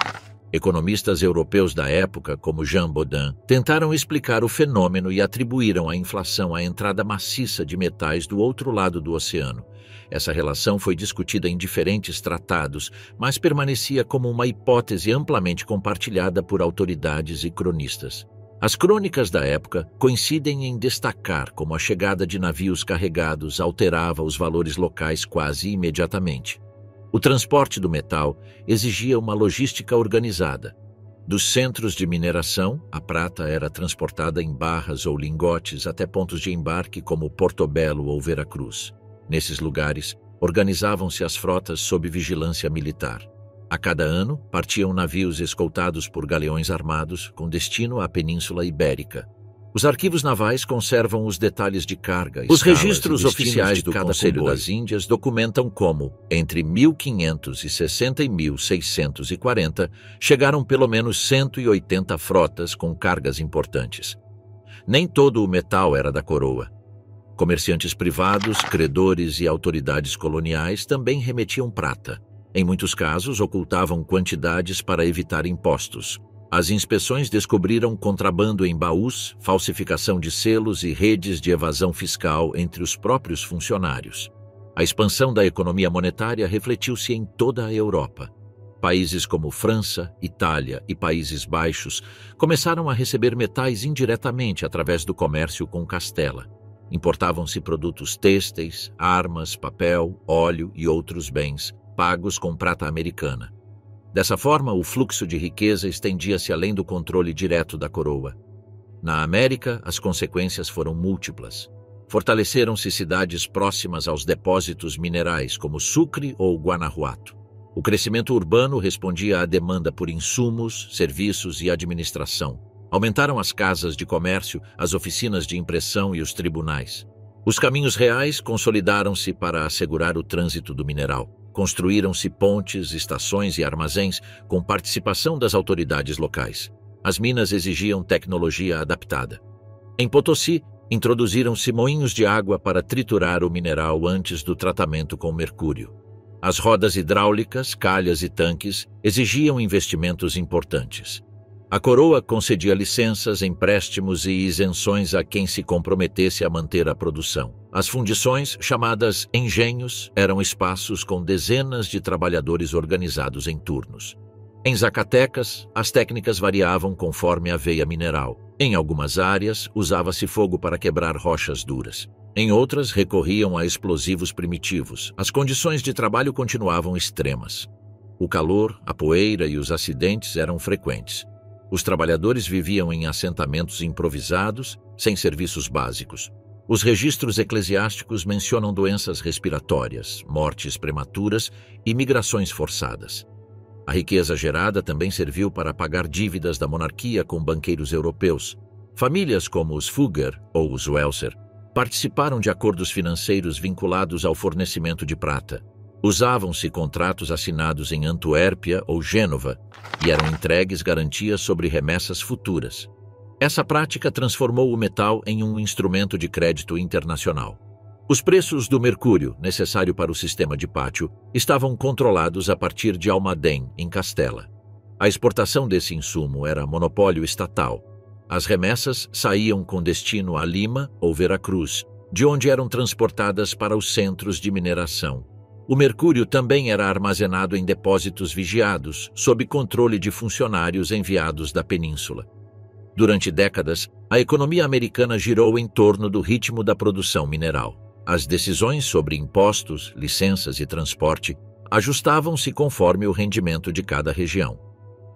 Economistas europeus da época, como Jean Bodin, tentaram explicar o fenômeno e atribuíram a inflação à entrada maciça de metais do outro lado do oceano. Essa relação foi discutida em diferentes tratados, mas permanecia como uma hipótese amplamente compartilhada por autoridades e cronistas. As crônicas da época coincidem em destacar como a chegada de navios carregados alterava os valores locais quase imediatamente. O transporte do metal exigia uma logística organizada. Dos centros de mineração, a prata era transportada em barras ou lingotes até pontos de embarque como Portobelo ou Veracruz. Nesses lugares, organizavam-se as frotas sob vigilância militar. A cada ano, partiam navios escoltados por galeões armados com destino à Península Ibérica. Os arquivos navais conservam os detalhes de carga. Os registros oficiais do Conselho das Índias documentam como, entre 1560 e 1640, chegaram pelo menos 180 frotas com cargas importantes. Nem todo o metal era da coroa. Comerciantes privados, credores e autoridades coloniais também remetiam prata. Em muitos casos, ocultavam quantidades para evitar impostos. As inspeções descobriram contrabando em baús, falsificação de selos e redes de evasão fiscal entre os próprios funcionários. A expansão da economia monetária refletiu-se em toda a Europa. Países como França, Itália e Países Baixos começaram a receber metais indiretamente através do comércio com Castela. Importavam-se produtos têxteis, armas, papel, óleo e outros bens, pagos com prata americana. Dessa forma, o fluxo de riqueza estendia-se além do controle direto da coroa. Na América, as consequências foram múltiplas. Fortaleceram-se cidades próximas aos depósitos minerais, como Sucre ou Guanajuato. O crescimento urbano respondia à demanda por insumos, serviços e administração. Aumentaram as casas de comércio, as oficinas de impressão e os tribunais. Os caminhos reais consolidaram-se para assegurar o trânsito do mineral. Construíram-se pontes, estações e armazéns com participação das autoridades locais. As minas exigiam tecnologia adaptada. Em Potosí, introduziram-se moinhos de água para triturar o mineral antes do tratamento com mercúrio. As rodas hidráulicas, calhas e tanques exigiam investimentos importantes. A coroa concedia licenças, empréstimos e isenções a quem se comprometesse a manter a produção. As fundições, chamadas engenhos, eram espaços com dezenas de trabalhadores organizados em turnos. Em Zacatecas, as técnicas variavam conforme a veia mineral. Em algumas áreas, usava-se fogo para quebrar rochas duras. Em outras, recorriam a explosivos primitivos. As condições de trabalho continuavam extremas. O calor, a poeira e os acidentes eram frequentes. Os trabalhadores viviam em assentamentos improvisados, sem serviços básicos. Os registros eclesiásticos mencionam doenças respiratórias, mortes prematuras e migrações forçadas. A riqueza gerada também serviu para pagar dívidas da monarquia com banqueiros europeus. Famílias como os Fugger ou os Welser participaram de acordos financeiros vinculados ao fornecimento de prata. Usavam-se contratos assinados em Antuérpia ou Gênova e eram entregues garantias sobre remessas futuras. Essa prática transformou o metal em um instrumento de crédito internacional. Os preços do mercúrio, necessário para o sistema de pátio, estavam controlados a partir de Almadén, em Castela. A exportação desse insumo era monopólio estatal. As remessas saíam com destino a Lima ou Veracruz, de onde eram transportadas para os centros de mineração. O mercúrio também era armazenado em depósitos vigiados, sob controle de funcionários enviados da península. Durante décadas, a economia americana girou em torno do ritmo da produção mineral. As decisões sobre impostos, licenças e transporte ajustavam-se conforme o rendimento de cada região.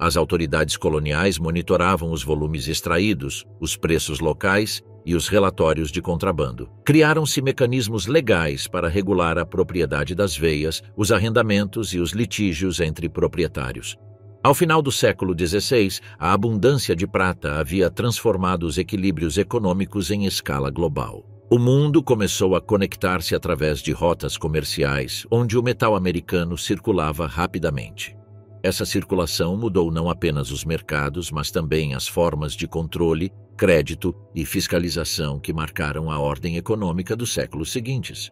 As autoridades coloniais monitoravam os volumes extraídos, os preços locais e os relatórios de contrabando. Criaram-se mecanismos legais para regular a propriedade das veias, os arrendamentos e os litígios entre proprietários. Ao final do século XVI, a abundância de prata havia transformado os equilíbrios econômicos em escala global. O mundo começou a conectar-se através de rotas comerciais, onde o metal americano circulava rapidamente. Essa circulação mudou não apenas os mercados, mas também as formas de controle, crédito e fiscalização que marcaram a ordem econômica dos séculos seguintes.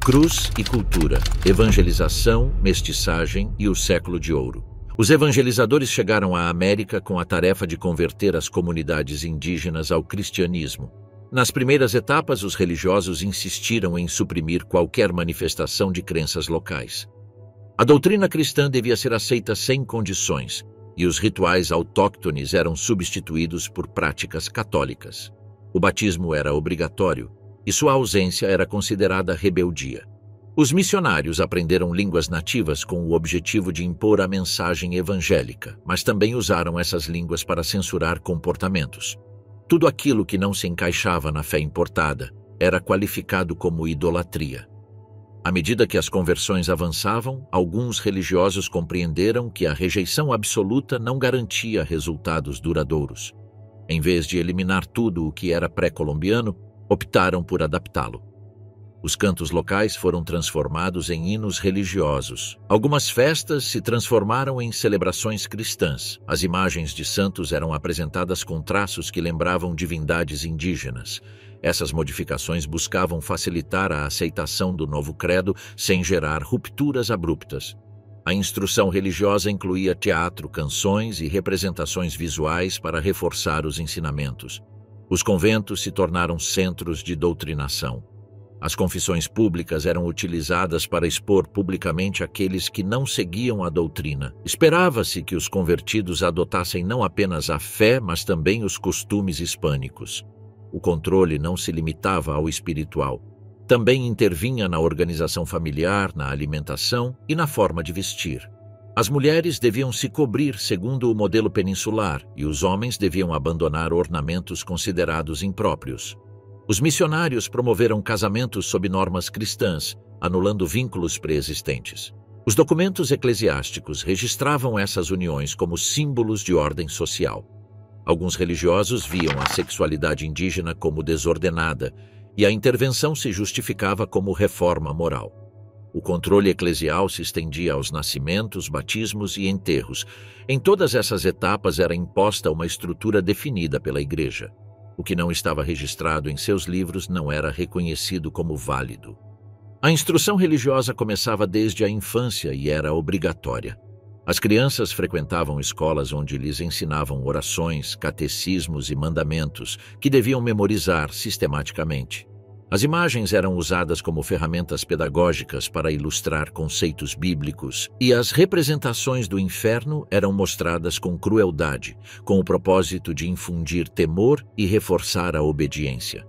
Cruz e cultura, evangelização, mestiçagem e o século de ouro. Os evangelizadores chegaram à América com a tarefa de converter as comunidades indígenas ao cristianismo. Nas primeiras etapas, os religiosos insistiram em suprimir qualquer manifestação de crenças locais. A doutrina cristã devia ser aceita sem condições, e os rituais autóctones eram substituídos por práticas católicas. O batismo era obrigatório, e sua ausência era considerada rebeldia. Os missionários aprenderam línguas nativas com o objetivo de impor a mensagem evangélica, mas também usaram essas línguas para censurar comportamentos. Tudo aquilo que não se encaixava na fé importada era qualificado como idolatria. À medida que as conversões avançavam, alguns religiosos compreenderam que a rejeição absoluta não garantia resultados duradouros. Em vez de eliminar tudo o que era pré-colombiano, optaram por adaptá-lo. Os cantos locais foram transformados em hinos religiosos. Algumas festas se transformaram em celebrações cristãs. As imagens de santos eram apresentadas com traços que lembravam divindades indígenas. Essas modificações buscavam facilitar a aceitação do novo credo sem gerar rupturas abruptas. A instrução religiosa incluía teatro, canções e representações visuais para reforçar os ensinamentos. Os conventos se tornaram centros de doutrinação. As confissões públicas eram utilizadas para expor publicamente aqueles que não seguiam a doutrina. Esperava-se que os convertidos adotassem não apenas a fé, mas também os costumes hispânicos. O controle não se limitava ao espiritual. Também intervinha na organização familiar, na alimentação e na forma de vestir. As mulheres deviam se cobrir segundo o modelo peninsular e os homens deviam abandonar ornamentos considerados impróprios. Os missionários promoveram casamentos sob normas cristãs, anulando vínculos pré-existentes. Os documentos eclesiásticos registravam essas uniões como símbolos de ordem social. Alguns religiosos viam a sexualidade indígena como desordenada e a intervenção se justificava como reforma moral. O controle eclesial se estendia aos nascimentos, batismos e enterros. Em todas essas etapas era imposta uma estrutura definida pela Igreja. O que não estava registrado em seus livros não era reconhecido como válido. A instrução religiosa começava desde a infância e era obrigatória. As crianças frequentavam escolas onde lhes ensinavam orações, catecismos e mandamentos que deviam memorizar sistematicamente. As imagens eram usadas como ferramentas pedagógicas para ilustrar conceitos bíblicos e as representações do inferno eram mostradas com crueldade, com o propósito de infundir temor e reforçar a obediência.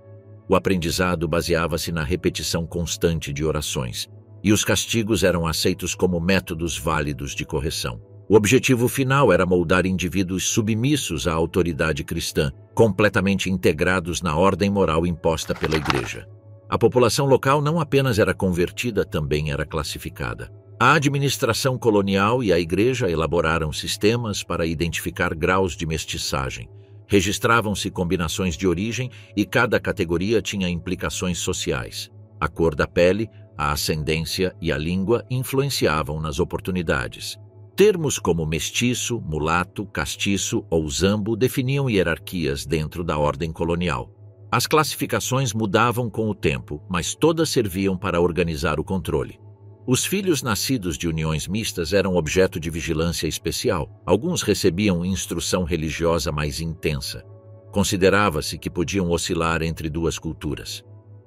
O aprendizado baseava-se na repetição constante de orações, e os castigos eram aceitos como métodos válidos de correção. O objetivo final era moldar indivíduos submissos à autoridade cristã, completamente integrados na ordem moral imposta pela Igreja. A população local não apenas era convertida, também era classificada. A administração colonial e a Igreja elaboraram sistemas para identificar graus de mestiçagem. Registravam-se combinações de origem e cada categoria tinha implicações sociais. A cor da pele, a ascendência e a língua influenciavam nas oportunidades. Termos como mestiço, mulato, castiço ou zambo definiam hierarquias dentro da ordem colonial. As classificações mudavam com o tempo, mas todas serviam para organizar o controle. Os filhos nascidos de uniões mistas eram objeto de vigilância especial. Alguns recebiam instrução religiosa mais intensa. Considerava-se que podiam oscilar entre duas culturas.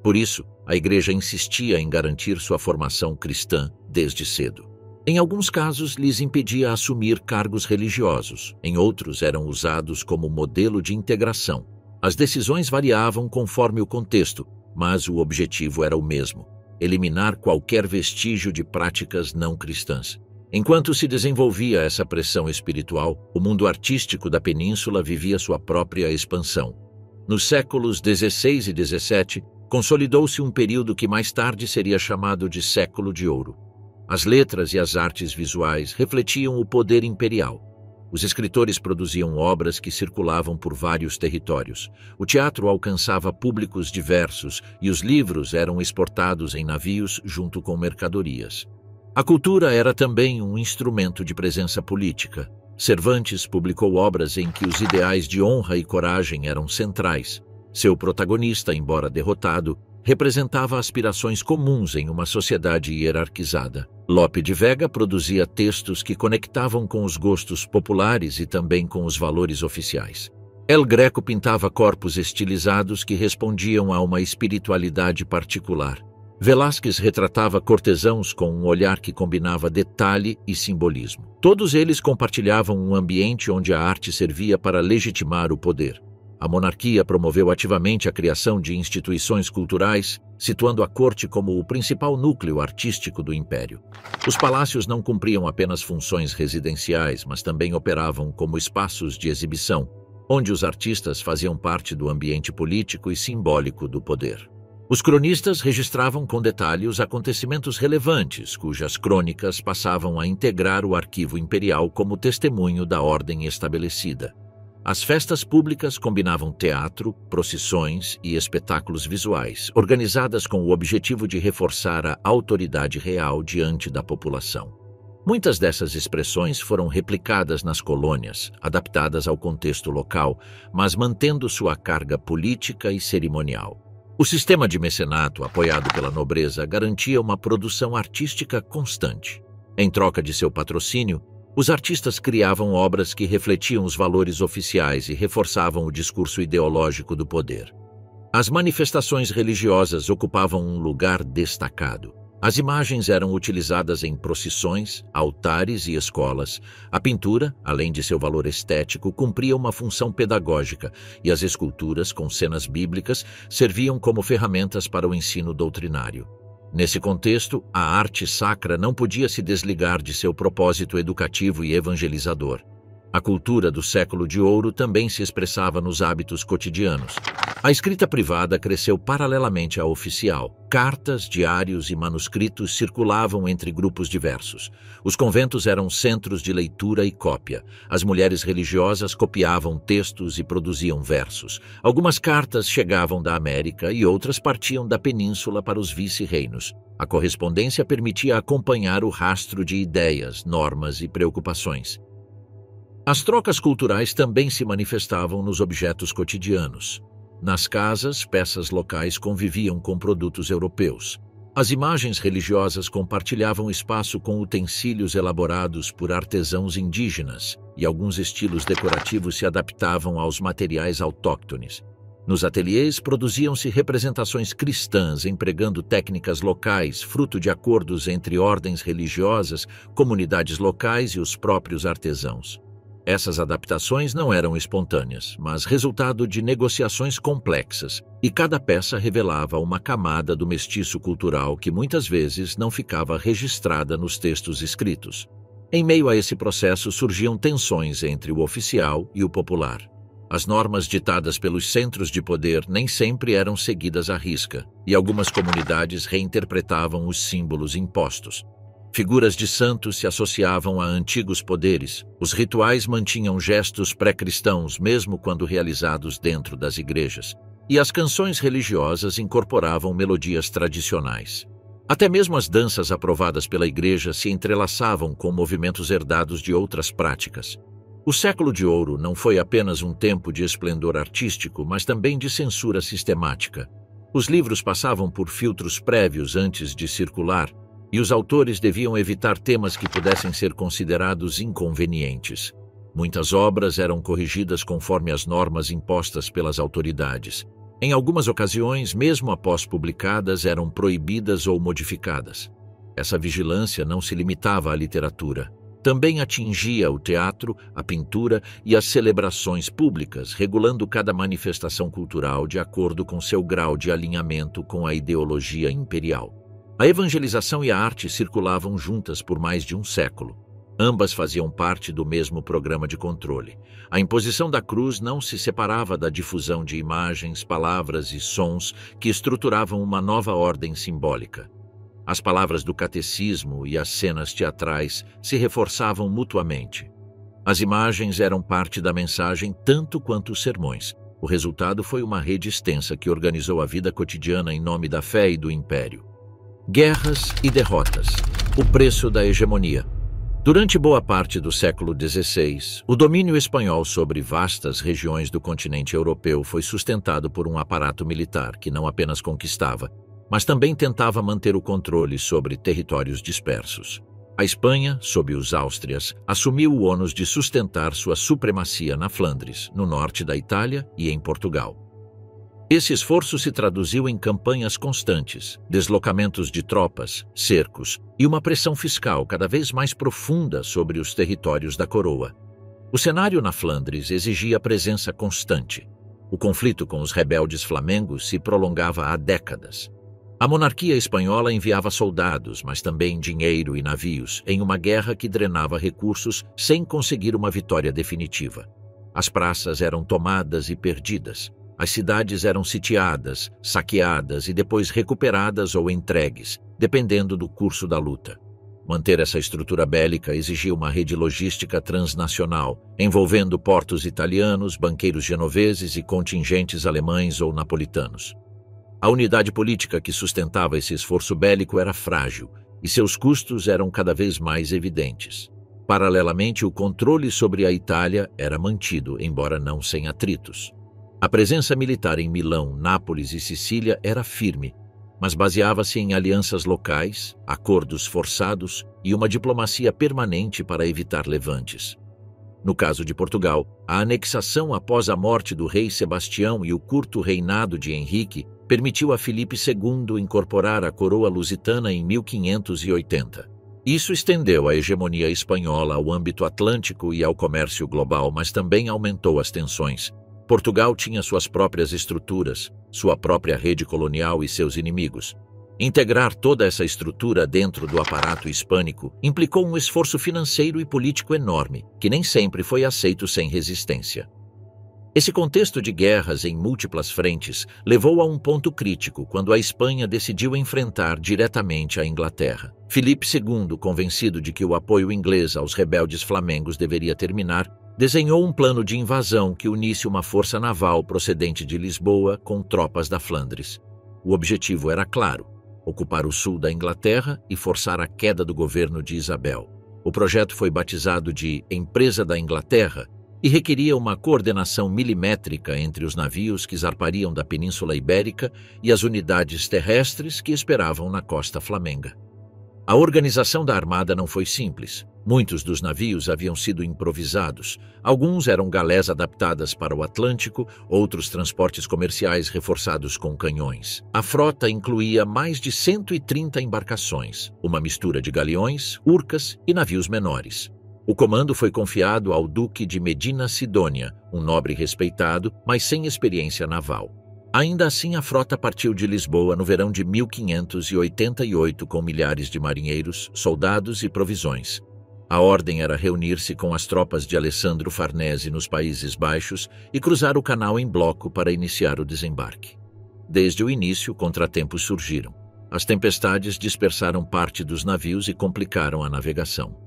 Por isso, a Igreja insistia em garantir sua formação cristã desde cedo. Em alguns casos, lhes impedia assumir cargos religiosos. Em outros, eram usados como modelo de integração. As decisões variavam conforme o contexto, mas o objetivo era o mesmo: eliminar qualquer vestígio de práticas não cristãs. Enquanto se desenvolvia essa pressão espiritual, o mundo artístico da península vivia sua própria expansão. Nos séculos XVI e XVII, consolidou-se um período que mais tarde seria chamado de Século de Ouro. As letras e as artes visuais refletiam o poder imperial. Os escritores produziam obras que circulavam por vários territórios. O teatro alcançava públicos diversos e os livros eram exportados em navios junto com mercadorias. A cultura era também um instrumento de presença política. Cervantes publicou obras em que os ideais de honra e coragem eram centrais. Seu protagonista, embora derrotado, representava aspirações comuns em uma sociedade hierarquizada. Lope de Vega produzia textos que conectavam com os gostos populares e também com os valores oficiais. El Greco pintava corpos estilizados que respondiam a uma espiritualidade particular. Velázquez retratava cortesãos com um olhar que combinava detalhe e simbolismo. Todos eles compartilhavam um ambiente onde a arte servia para legitimar o poder. A monarquia promoveu ativamente a criação de instituições culturais, situando a corte como o principal núcleo artístico do império. Os palácios não cumpriam apenas funções residenciais, mas também operavam como espaços de exibição, onde os artistas faziam parte do ambiente político e simbólico do poder. Os cronistas registravam com detalhe os acontecimentos relevantes, cujas crônicas passavam a integrar o arquivo imperial como testemunho da ordem estabelecida. As festas públicas combinavam teatro, procissões e espetáculos visuais, organizadas com o objetivo de reforçar a autoridade real diante da população. Muitas dessas expressões foram replicadas nas colônias, adaptadas ao contexto local, mas mantendo sua carga política e cerimonial. O sistema de mecenato, apoiado pela nobreza, garantia uma produção artística constante. Em troca de seu patrocínio, os artistas criavam obras que refletiam os valores oficiais e reforçavam o discurso ideológico do poder. As manifestações religiosas ocupavam um lugar destacado. As imagens eram utilizadas em procissões, altares e escolas. A pintura, além de seu valor estético, cumpria uma função pedagógica, e as esculturas, com cenas bíblicas, serviam como ferramentas para o ensino doutrinário. Nesse contexto, a arte sacra não podia se desligar de seu propósito educativo e evangelizador. A cultura do século de ouro também se expressava nos hábitos cotidianos. A escrita privada cresceu paralelamente à oficial. Cartas, diários e manuscritos circulavam entre grupos diversos. Os conventos eram centros de leitura e cópia. As mulheres religiosas copiavam textos e produziam versos. Algumas cartas chegavam da América e outras partiam da península para os vice-reinos. A correspondência permitia acompanhar o rastro de ideias, normas e preocupações. As trocas culturais também se manifestavam nos objetos cotidianos. Nas casas, peças locais conviviam com produtos europeus. As imagens religiosas compartilhavam espaço com utensílios elaborados por artesãos indígenas, e alguns estilos decorativos se adaptavam aos materiais autóctones. Nos ateliês, produziam-se representações cristãs empregando técnicas locais, fruto de acordos entre ordens religiosas, comunidades locais e os próprios artesãos. Essas adaptações não eram espontâneas, mas resultado de negociações complexas, e cada peça revelava uma camada do mestiço cultural que muitas vezes não ficava registrada nos textos escritos. Em meio a esse processo surgiam tensões entre o oficial e o popular. As normas ditadas pelos centros de poder nem sempre eram seguidas à risca, e algumas comunidades reinterpretavam os símbolos impostos. Figuras de santos se associavam a antigos poderes. Os rituais mantinham gestos pré-cristãos, mesmo quando realizados dentro das igrejas. E as canções religiosas incorporavam melodias tradicionais. Até mesmo as danças aprovadas pela igreja se entrelaçavam com movimentos herdados de outras práticas. O século de ouro não foi apenas um tempo de esplendor artístico, mas também de censura sistemática. Os livros passavam por filtros prévios antes de circular, e os autores deviam evitar temas que pudessem ser considerados inconvenientes. Muitas obras eram corrigidas conforme as normas impostas pelas autoridades. Em algumas ocasiões, mesmo após publicadas, eram proibidas ou modificadas. Essa vigilância não se limitava à literatura. Também atingia o teatro, a pintura e as celebrações públicas, regulando cada manifestação cultural de acordo com seu grau de alinhamento com a ideologia imperial. A evangelização e a arte circulavam juntas por mais de um século. Ambas faziam parte do mesmo programa de controle. A imposição da cruz não se separava da difusão de imagens, palavras e sons que estruturavam uma nova ordem simbólica. As palavras do catecismo e as cenas teatrais se reforçavam mutuamente. As imagens eram parte da mensagem tanto quanto os sermões. O resultado foi uma rede extensa que organizou a vida cotidiana em nome da fé e do império. Guerras e derrotas. O preço da hegemonia. Durante boa parte do século XVI, o domínio espanhol sobre vastas regiões do continente europeu foi sustentado por um aparato militar que não apenas conquistava, mas também tentava manter o controle sobre territórios dispersos. A Espanha, sob os Áustrias, assumiu o ônus de sustentar sua supremacia na Flandres, no norte da Itália e em Portugal. Esse esforço se traduziu em campanhas constantes, deslocamentos de tropas, cercos e uma pressão fiscal cada vez mais profunda sobre os territórios da coroa. O cenário na Flandres exigia presença constante. O conflito com os rebeldes flamengos se prolongava há décadas. A monarquia espanhola enviava soldados, mas também dinheiro e navios, em uma guerra que drenava recursos sem conseguir uma vitória definitiva. As praças eram tomadas e perdidas. As cidades eram sitiadas, saqueadas e depois recuperadas ou entregues, dependendo do curso da luta. Manter essa estrutura bélica exigia uma rede logística transnacional, envolvendo portos italianos, banqueiros genoveses e contingentes alemães ou napolitanos. A unidade política que sustentava esse esforço bélico era frágil, e seus custos eram cada vez mais evidentes. Paralelamente, o controle sobre a Itália era mantido, embora não sem atritos. A presença militar em Milão, Nápoles e Sicília era firme, mas baseava-se em alianças locais, acordos forçados e uma diplomacia permanente para evitar levantes. No caso de Portugal, a anexação após a morte do rei Sebastião e o curto reinado de Henrique permitiu a Filipe II incorporar a coroa lusitana em 1580. Isso estendeu a hegemonia espanhola ao âmbito atlântico e ao comércio global, mas também aumentou as tensões. Portugal tinha suas próprias estruturas, sua própria rede colonial e seus inimigos. Integrar toda essa estrutura dentro do aparato hispânico implicou um esforço financeiro e político enorme, que nem sempre foi aceito sem resistência. Esse contexto de guerras em múltiplas frentes levou a um ponto crítico quando a Espanha decidiu enfrentar diretamente a Inglaterra. Filipe II, convencido de que o apoio inglês aos rebeldes flamengos deveria terminar, desenhou um plano de invasão que unisse uma força naval procedente de Lisboa com tropas da Flandres. O objetivo era claro: ocupar o sul da Inglaterra e forçar a queda do governo de Isabel. O projeto foi batizado de Empresa da Inglaterra e requeria uma coordenação milimétrica entre os navios que zarpariam da Península Ibérica e as unidades terrestres que esperavam na costa flamenga. A organização da armada não foi simples. Muitos dos navios haviam sido improvisados. Alguns eram galés adaptadas para o Atlântico, outros transportes comerciais reforçados com canhões. A frota incluía mais de 130 embarcações, uma mistura de galeões, urcas e navios menores. O comando foi confiado ao Duque de Medina Sidônia, um nobre respeitado, mas sem experiência naval. Ainda assim, a frota partiu de Lisboa no verão de 1588 com milhares de marinheiros, soldados e provisões. A ordem era reunir-se com as tropas de Alessandro Farnese nos Países Baixos e cruzar o canal em bloco para iniciar o desembarque. Desde o início, contratempos surgiram. As tempestades dispersaram parte dos navios e complicaram a navegação.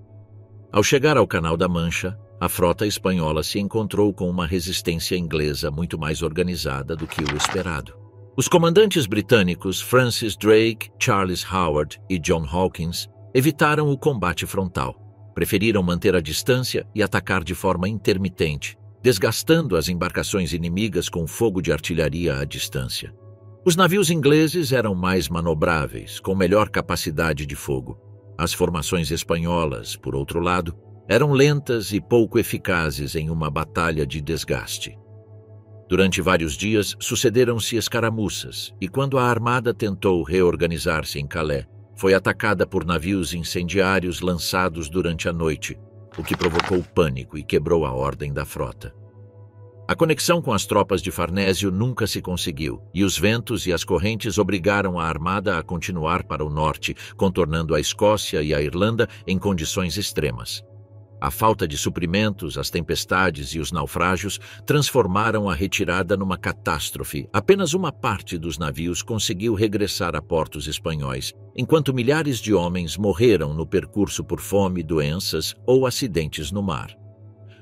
Ao chegar ao Canal da Mancha, a frota espanhola se encontrou com uma resistência inglesa muito mais organizada do que o esperado. Os comandantes britânicos Francis Drake, Charles Howard e John Hawkins evitaram o combate frontal. Preferiram manter a distância e atacar de forma intermitente, desgastando as embarcações inimigas com fogo de artilharia à distância. Os navios ingleses eram mais manobráveis, com melhor capacidade de fogo. As formações espanholas, por outro lado, eram lentas e pouco eficazes em uma batalha de desgaste. Durante vários dias, sucederam-se escaramuças, e quando a armada tentou reorganizar-se em Calais, foi atacada por navios incendiários lançados durante a noite, o que provocou pânico e quebrou a ordem da frota. A conexão com as tropas de Farnésio nunca se conseguiu, e os ventos e as correntes obrigaram a armada a continuar para o norte, contornando a Escócia e a Irlanda em condições extremas. A falta de suprimentos, as tempestades e os naufrágios transformaram a retirada numa catástrofe. Apenas uma parte dos navios conseguiu regressar a portos espanhóis, enquanto milhares de homens morreram no percurso por fome, doenças ou acidentes no mar.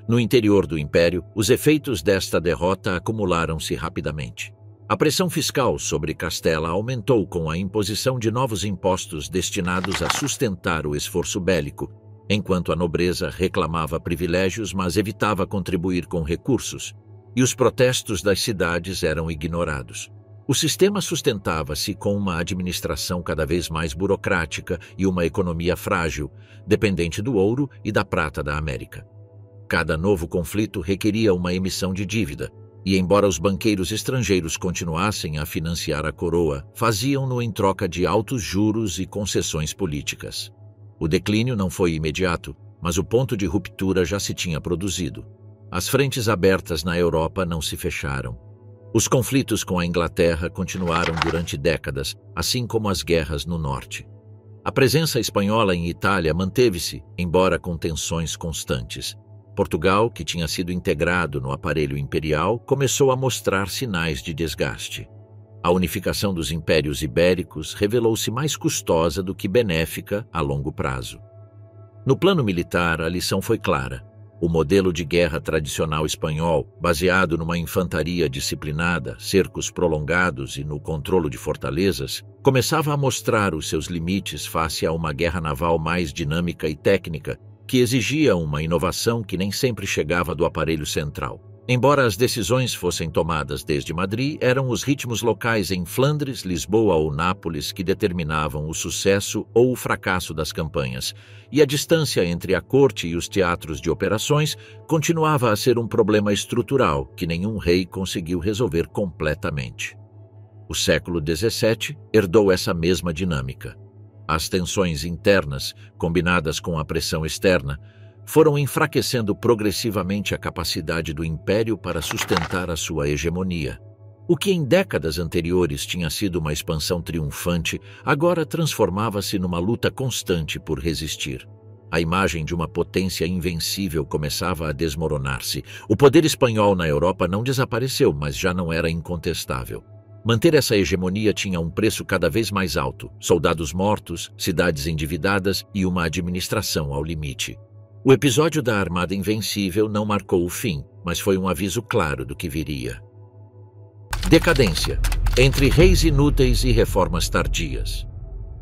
No interior do Império, os efeitos desta derrota acumularam-se rapidamente. A pressão fiscal sobre Castela aumentou com a imposição de novos impostos destinados a sustentar o esforço bélico, enquanto a nobreza reclamava privilégios, mas evitava contribuir com recursos, e os protestos das cidades eram ignorados. O sistema sustentava-se com uma administração cada vez mais burocrática e uma economia frágil, dependente do ouro e da prata da América. Cada novo conflito requeria uma emissão de dívida, e embora os banqueiros estrangeiros continuassem a financiar a coroa, faziam-no em troca de altos juros e concessões políticas. O declínio não foi imediato, mas o ponto de ruptura já se tinha produzido. As frentes abertas na Europa não se fecharam. Os conflitos com a Inglaterra continuaram durante décadas, assim como as guerras no norte. A presença espanhola em Itália manteve-se, embora com tensões constantes. Portugal, que tinha sido integrado no aparelho imperial, começou a mostrar sinais de desgaste. A unificação dos impérios ibéricos revelou-se mais custosa do que benéfica a longo prazo. No plano militar, a lição foi clara. O modelo de guerra tradicional espanhol, baseado numa infantaria disciplinada, cercos prolongados e no controle de fortalezas, começava a mostrar os seus limites face a uma guerra naval mais dinâmica e técnica, que exigia uma inovação que nem sempre chegava do aparelho central. Embora as decisões fossem tomadas desde Madrid, eram os ritmos locais em Flandres, Lisboa ou Nápoles que determinavam o sucesso ou o fracasso das campanhas, e a distância entre a corte e os teatros de operações continuava a ser um problema estrutural que nenhum rei conseguiu resolver completamente. O século XVII herdou essa mesma dinâmica. As tensões internas, combinadas com a pressão externa, foram enfraquecendo progressivamente a capacidade do império para sustentar a sua hegemonia. O que em décadas anteriores tinha sido uma expansão triunfante, agora transformava-se numa luta constante por resistir. A imagem de uma potência invencível começava a desmoronar-se. O poder espanhol na Europa não desapareceu, mas já não era incontestável. Manter essa hegemonia tinha um preço cada vez mais alto: soldados mortos, cidades endividadas e uma administração ao limite. O episódio da Armada Invencível não marcou o fim, mas foi um aviso claro do que viria. Decadência. Entre reis inúteis e reformas tardias.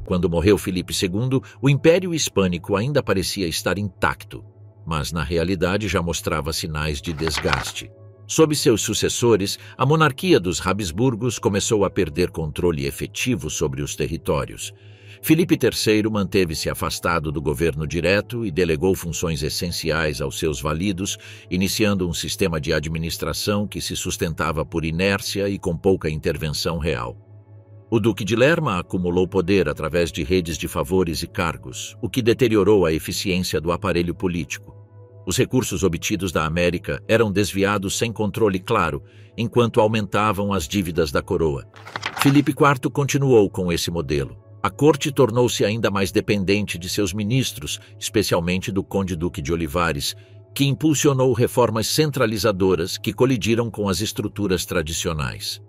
Quando morreu Filipe II, o Império Hispânico ainda parecia estar intacto, mas na realidade já mostrava sinais de desgaste. Sob seus sucessores, a monarquia dos Habsburgos começou a perder controle efetivo sobre os territórios. Filipe III manteve-se afastado do governo direto e delegou funções essenciais aos seus validos, iniciando um sistema de administração que se sustentava por inércia e com pouca intervenção real. O Duque de Lerma acumulou poder através de redes de favores e cargos, o que deteriorou a eficiência do aparelho político. Os recursos obtidos da América eram desviados sem controle claro, enquanto aumentavam as dívidas da coroa. Filipe IV continuou com esse modelo. A corte tornou-se ainda mais dependente de seus ministros, especialmente do conde-duque de Olivares, que impulsionou reformas centralizadoras que colidiram com as estruturas tradicionais.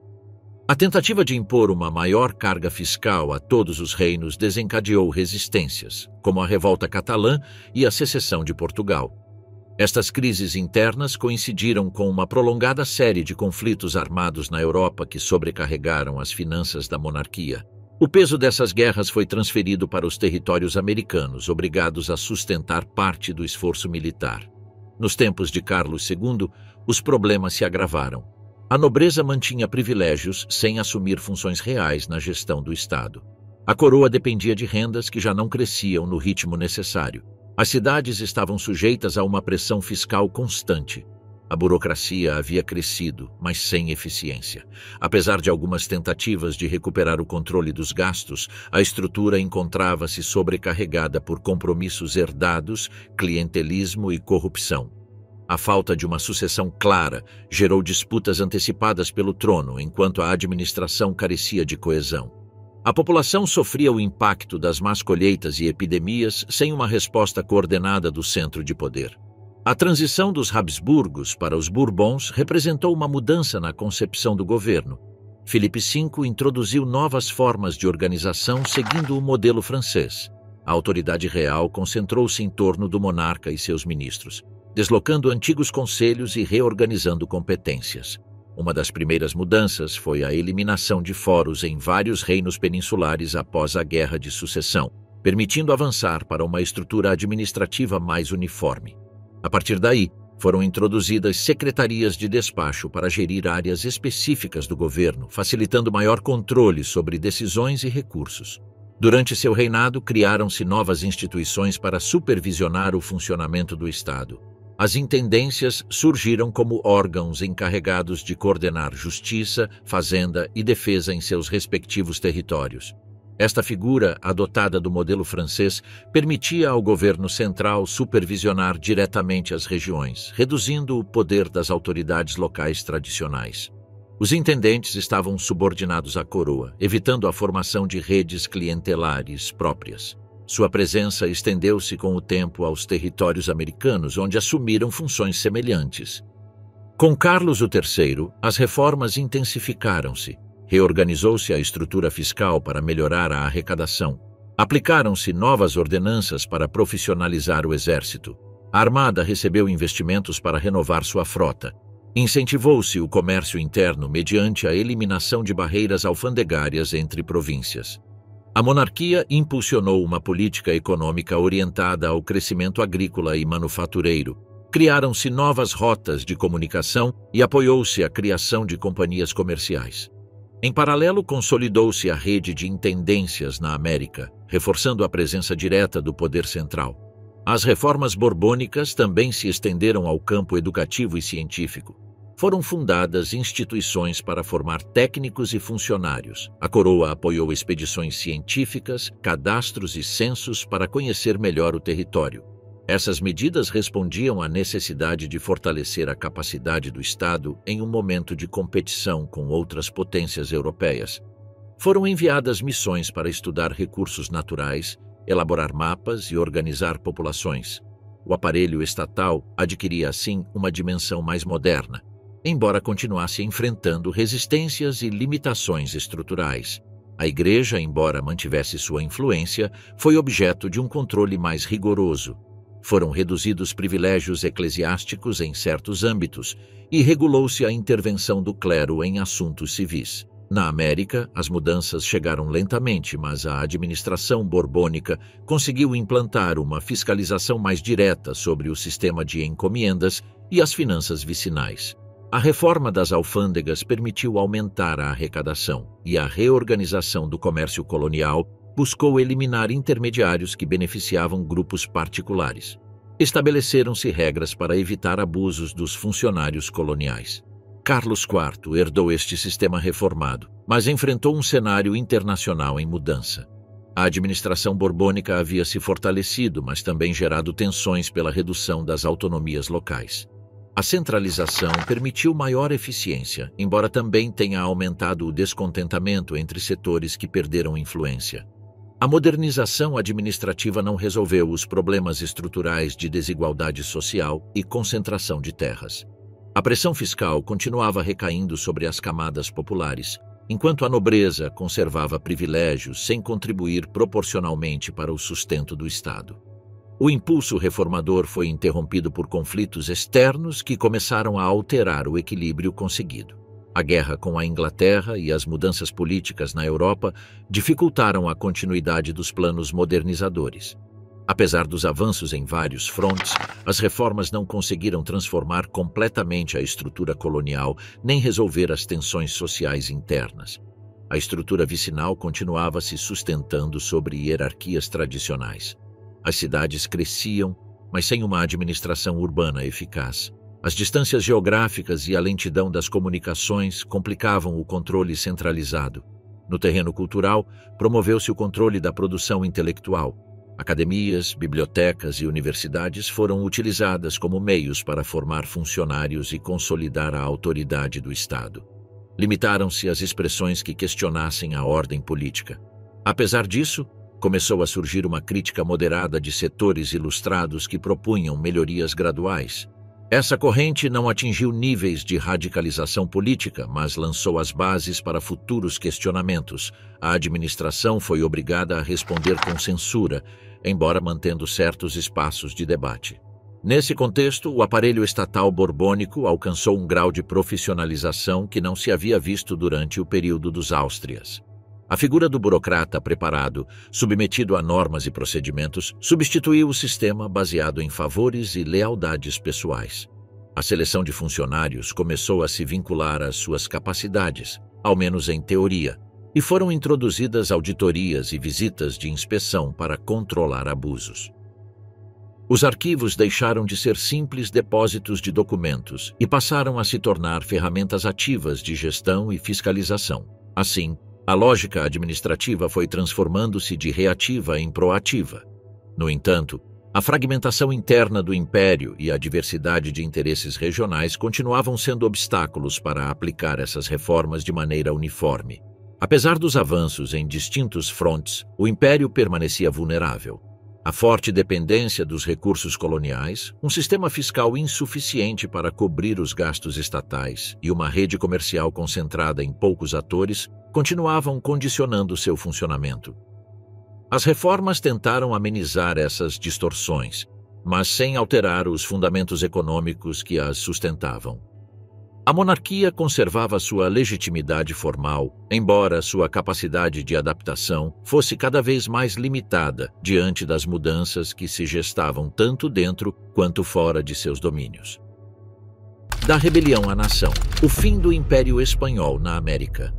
A tentativa de impor uma maior carga fiscal a todos os reinos desencadeou resistências, como a Revolta Catalã e a secessão de Portugal. Estas crises internas coincidiram com uma prolongada série de conflitos armados na Europa que sobrecarregaram as finanças da monarquia. O peso dessas guerras foi transferido para os territórios americanos, obrigados a sustentar parte do esforço militar. Nos tempos de Carlos II, os problemas se agravaram. A nobreza mantinha privilégios sem assumir funções reais na gestão do Estado. A coroa dependia de rendas que já não cresciam no ritmo necessário. As cidades estavam sujeitas a uma pressão fiscal constante. A burocracia havia crescido, mas sem eficiência. Apesar de algumas tentativas de recuperar o controle dos gastos, a estrutura encontrava-se sobrecarregada por compromissos herdados, clientelismo e corrupção. A falta de uma sucessão clara gerou disputas antecipadas pelo trono, enquanto a administração carecia de coesão. A população sofria o impacto das más colheitas e epidemias sem uma resposta coordenada do centro de poder. A transição dos Habsburgos para os Bourbons representou uma mudança na concepção do governo. Filipe V introduziu novas formas de organização seguindo o modelo francês. A autoridade real concentrou-se em torno do monarca e seus ministros, deslocando antigos conselhos e reorganizando competências. Uma das primeiras mudanças foi a eliminação de foros em vários reinos peninsulares após a Guerra de Sucessão, permitindo avançar para uma estrutura administrativa mais uniforme. A partir daí, foram introduzidas secretarias de despacho para gerir áreas específicas do governo, facilitando maior controle sobre decisões e recursos. Durante seu reinado, criaram-se novas instituições para supervisionar o funcionamento do Estado. As intendências surgiram como órgãos encarregados de coordenar justiça, fazenda e defesa em seus respectivos territórios. Esta figura, adotada do modelo francês, permitia ao governo central supervisionar diretamente as regiões, reduzindo o poder das autoridades locais tradicionais. Os intendentes estavam subordinados à coroa, evitando a formação de redes clientelares próprias. Sua presença estendeu-se com o tempo aos territórios americanos, onde assumiram funções semelhantes. Com Carlos III, as reformas intensificaram-se. Reorganizou-se a estrutura fiscal para melhorar a arrecadação. Aplicaram-se novas ordenanças para profissionalizar o exército. A Armada recebeu investimentos para renovar sua frota. Incentivou-se o comércio interno mediante a eliminação de barreiras alfandegárias entre províncias. A monarquia impulsionou uma política econômica orientada ao crescimento agrícola e manufatureiro. Criaram-se novas rotas de comunicação e apoiou-se a criação de companhias comerciais. Em paralelo, consolidou-se a rede de intendências na América, reforçando a presença direta do poder central. As reformas borbônicas também se estenderam ao campo educativo e científico. Foram fundadas instituições para formar técnicos e funcionários. A coroa apoiou expedições científicas, cadastros e censos para conhecer melhor o território. Essas medidas respondiam à necessidade de fortalecer a capacidade do Estado em um momento de competição com outras potências europeias. Foram enviadas missões para estudar recursos naturais, elaborar mapas e organizar populações. O aparelho estatal adquiria, assim, uma dimensão mais moderna, embora continuasse enfrentando resistências e limitações estruturais. A Igreja, embora mantivesse sua influência, foi objeto de um controle mais rigoroso. Foram reduzidos privilégios eclesiásticos em certos âmbitos e regulou-se a intervenção do clero em assuntos civis. Na América, as mudanças chegaram lentamente, mas a administração borbônica conseguiu implantar uma fiscalização mais direta sobre o sistema de encomiendas e as finanças vicinais. A reforma das alfândegas permitiu aumentar a arrecadação e a reorganização do comércio colonial buscou eliminar intermediários que beneficiavam grupos particulares. Estabeleceram-se regras para evitar abusos dos funcionários coloniais. Carlos IV herdou este sistema reformado, mas enfrentou um cenário internacional em mudança. A administração borbônica havia se fortalecido, mas também gerado tensões pela redução das autonomias locais. A centralização permitiu maior eficiência, embora também tenha aumentado o descontentamento entre setores que perderam influência. A modernização administrativa não resolveu os problemas estruturais de desigualdade social e concentração de terras. A pressão fiscal continuava recaindo sobre as camadas populares, enquanto a nobreza conservava privilégios sem contribuir proporcionalmente para o sustento do Estado. O impulso reformador foi interrompido por conflitos externos que começaram a alterar o equilíbrio conseguido. A guerra com a Inglaterra e as mudanças políticas na Europa dificultaram a continuidade dos planos modernizadores. Apesar dos avanços em vários frontes, as reformas não conseguiram transformar completamente a estrutura colonial nem resolver as tensões sociais internas. A estrutura vicinal continuava se sustentando sobre hierarquias tradicionais. As cidades cresciam, mas sem uma administração urbana eficaz. As distâncias geográficas e a lentidão das comunicações complicavam o controle centralizado. No terreno cultural, promoveu-se o controle da produção intelectual. Academias, bibliotecas e universidades foram utilizadas como meios para formar funcionários e consolidar a autoridade do Estado. Limitaram-se as expressões que questionassem a ordem política. Apesar disso, começou a surgir uma crítica moderada de setores ilustrados que propunham melhorias graduais. Essa corrente não atingiu níveis de radicalização política, mas lançou as bases para futuros questionamentos. A administração foi obrigada a responder com censura, embora mantendo certos espaços de debate. Nesse contexto, o aparelho estatal borbônico alcançou um grau de profissionalização que não se havia visto durante o período dos Áustrias. A figura do burocrata preparado, submetido a normas e procedimentos, substituiu o sistema baseado em favores e lealdades pessoais. A seleção de funcionários começou a se vincular às suas capacidades, ao menos em teoria, e foram introduzidas auditorias e visitas de inspeção para controlar abusos. Os arquivos deixaram de ser simples depósitos de documentos e passaram a se tornar ferramentas ativas de gestão e fiscalização. Assim, a lógica administrativa foi transformando-se de reativa em proativa. No entanto, a fragmentação interna do império e a diversidade de interesses regionais continuavam sendo obstáculos para aplicar essas reformas de maneira uniforme. Apesar dos avanços em distintos frontes, o império permanecia vulnerável. A forte dependência dos recursos coloniais, um sistema fiscal insuficiente para cobrir os gastos estatais e uma rede comercial concentrada em poucos atores continuavam condicionando seu funcionamento. As reformas tentaram amenizar essas distorções, mas sem alterar os fundamentos econômicos que as sustentavam. A monarquia conservava sua legitimidade formal, embora sua capacidade de adaptação fosse cada vez mais limitada diante das mudanças que se gestavam tanto dentro quanto fora de seus domínios. Da rebelião à nação, o fim do Império Espanhol na América.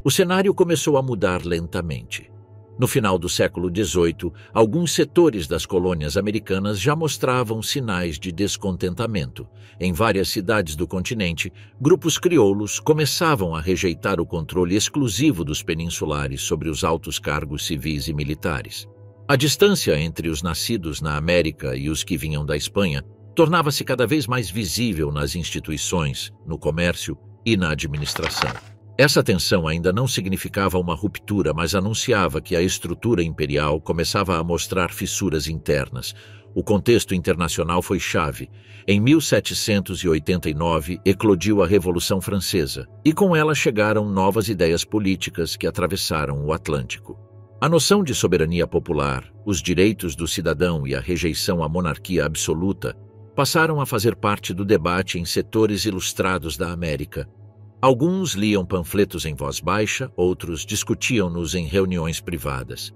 O cenário começou a mudar lentamente. No final do século XVIII, alguns setores das colônias americanas já mostravam sinais de descontentamento. Em várias cidades do continente, grupos crioulos começavam a rejeitar o controle exclusivo dos peninsulares sobre os altos cargos civis e militares. A distância entre os nascidos na América e os que vinham da Espanha tornava-se cada vez mais visível nas instituições, no comércio e na administração. Essa tensão ainda não significava uma ruptura, mas anunciava que a estrutura imperial começava a mostrar fissuras internas. O contexto internacional foi chave. Em 1789, eclodiu a Revolução Francesa, e com ela chegaram novas ideias políticas que atravessaram o Atlântico. A noção de soberania popular, os direitos do cidadão e a rejeição à monarquia absoluta passaram a fazer parte do debate em setores ilustrados da América. Alguns liam panfletos em voz baixa, outros discutiam-nos em reuniões privadas.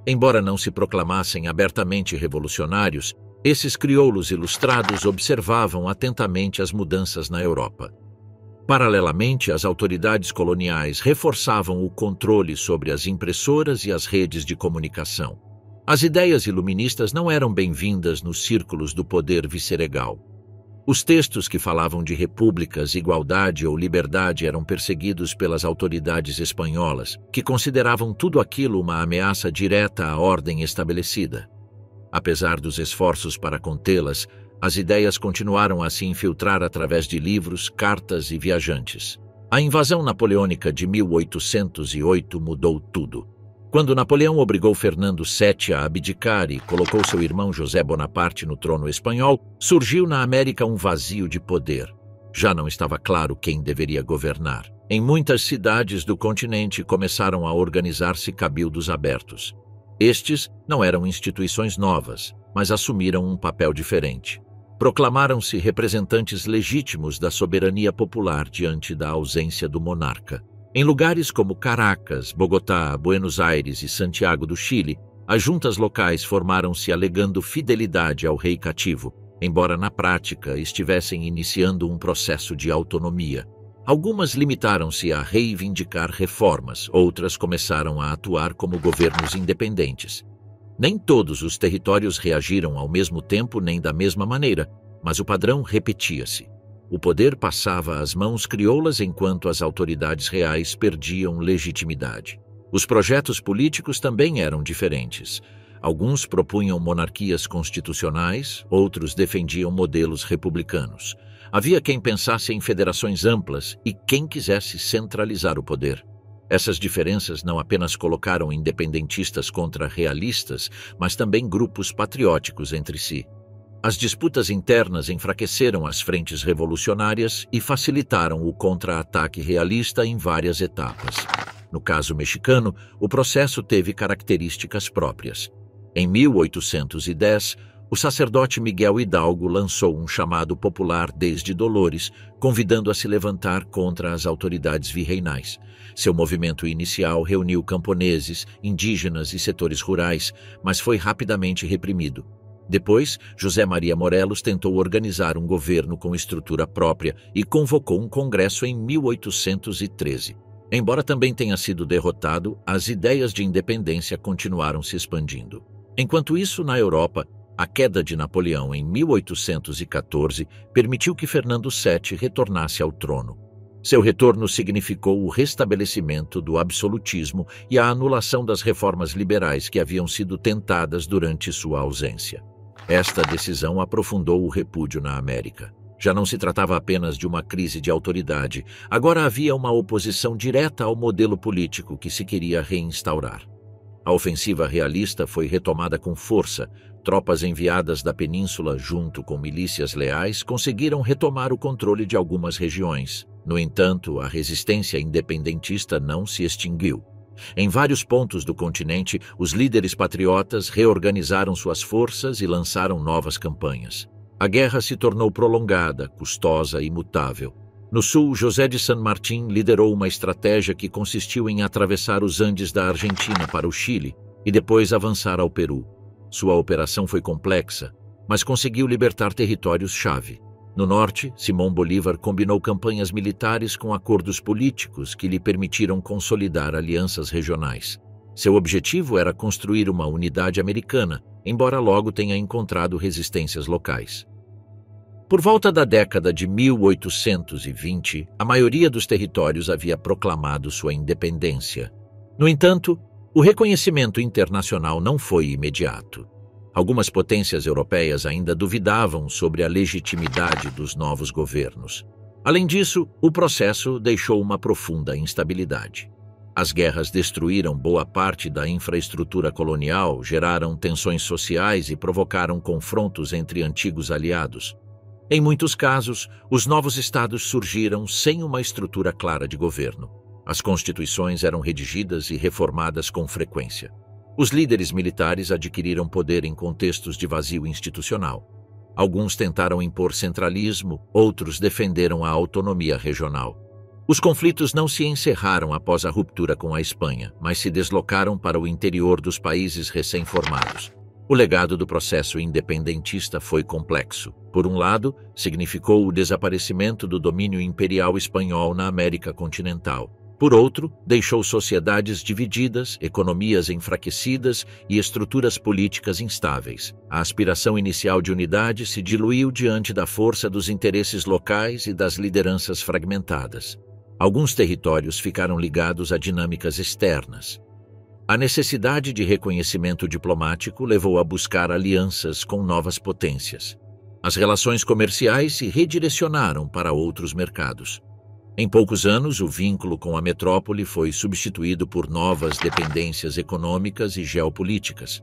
Embora não se proclamassem abertamente revolucionários, esses crioulos ilustrados observavam atentamente as mudanças na Europa. Paralelamente, as autoridades coloniais reforçavam o controle sobre as impressoras e as redes de comunicação. As ideias iluministas não eram bem-vindas nos círculos do poder viceregal. Os textos que falavam de repúblicas, igualdade ou liberdade eram perseguidos pelas autoridades espanholas, que consideravam tudo aquilo uma ameaça direta à ordem estabelecida. Apesar dos esforços para contê-las, as ideias continuaram a se infiltrar através de livros, cartas e viajantes. A invasão napoleônica de 1808 mudou tudo. Quando Napoleão obrigou Fernando VII a abdicar e colocou seu irmão José Bonaparte no trono espanhol, surgiu na América um vazio de poder. Já não estava claro quem deveria governar. Em muitas cidades do continente começaram a organizar-se cabildos abertos. Estes não eram instituições novas, mas assumiram um papel diferente. Proclamaram-se representantes legítimos da soberania popular diante da ausência do monarca. Em lugares como Caracas, Bogotá, Buenos Aires e Santiago do Chile, as juntas locais formaram-se alegando fidelidade ao rei cativo, embora na prática estivessem iniciando um processo de autonomia. Algumas limitaram-se a reivindicar reformas, outras começaram a atuar como governos independentes. Nem todos os territórios reagiram ao mesmo tempo nem da mesma maneira, mas o padrão repetia-se. O poder passava às mãos crioulas enquanto as autoridades reais perdiam legitimidade. Os projetos políticos também eram diferentes. Alguns propunham monarquias constitucionais, outros defendiam modelos republicanos. Havia quem pensasse em federações amplas e quem quisesse centralizar o poder. Essas diferenças não apenas colocaram independentistas contra realistas, mas também grupos patrióticos entre si. As disputas internas enfraqueceram as frentes revolucionárias e facilitaram o contra-ataque realista em várias etapas. No caso mexicano, o processo teve características próprias. Em 1810, o sacerdote Miguel Hidalgo lançou um chamado popular desde Dolores, convidando a se levantar contra as autoridades virreinais. Seu movimento inicial reuniu camponeses, indígenas e setores rurais, mas foi rapidamente reprimido. Depois, José Maria Morelos tentou organizar um governo com estrutura própria e convocou um congresso em 1813. Embora também tenha sido derrotado, as ideias de independência continuaram se expandindo. Enquanto isso, na Europa, a queda de Napoleão em 1814 permitiu que Fernando VII retornasse ao trono. Seu retorno significou o restabelecimento do absolutismo e a anulação das reformas liberais que haviam sido tentadas durante sua ausência. Esta decisão aprofundou o repúdio na América. Já não se tratava apenas de uma crise de autoridade, agora havia uma oposição direta ao modelo político que se queria reinstaurar. A ofensiva realista foi retomada com força. Tropas enviadas da península, junto com milícias leais, conseguiram retomar o controle de algumas regiões. No entanto, a resistência independentista não se extinguiu. Em vários pontos do continente, os líderes patriotas reorganizaram suas forças e lançaram novas campanhas. A guerra se tornou prolongada, custosa e imutável. No sul, José de San Martín liderou uma estratégia que consistiu em atravessar os Andes da Argentina para o Chile e depois avançar ao Peru. Sua operação foi complexa, mas conseguiu libertar territórios-chave. No norte, Simão Bolívar combinou campanhas militares com acordos políticos que lhe permitiram consolidar alianças regionais. Seu objetivo era construir uma unidade americana, embora logo tenha encontrado resistências locais. Por volta da década de 1820, a maioria dos territórios havia proclamado sua independência. No entanto, o reconhecimento internacional não foi imediato. Algumas potências europeias ainda duvidavam sobre a legitimidade dos novos governos. Além disso, o processo deixou uma profunda instabilidade. As guerras destruíram boa parte da infraestrutura colonial, geraram tensões sociais e provocaram confrontos entre antigos aliados. Em muitos casos, os novos estados surgiram sem uma estrutura clara de governo. As constituições eram redigidas e reformadas com frequência. Os líderes militares adquiriram poder em contextos de vazio institucional. Alguns tentaram impor centralismo, outros defenderam a autonomia regional. Os conflitos não se encerraram após a ruptura com a Espanha, mas se deslocaram para o interior dos países recém-formados. O legado do processo independentista foi complexo. Por um lado, significou o desaparecimento do domínio imperial espanhol na América continental. Por outro, deixou sociedades divididas, economias enfraquecidas e estruturas políticas instáveis. A aspiração inicial de unidade se diluiu diante da força dos interesses locais e das lideranças fragmentadas. Alguns territórios ficaram ligados a dinâmicas externas. A necessidade de reconhecimento diplomático levou a buscar alianças com novas potências. As relações comerciais se redirecionaram para outros mercados. Em poucos anos, o vínculo com a metrópole foi substituído por novas dependências econômicas e geopolíticas.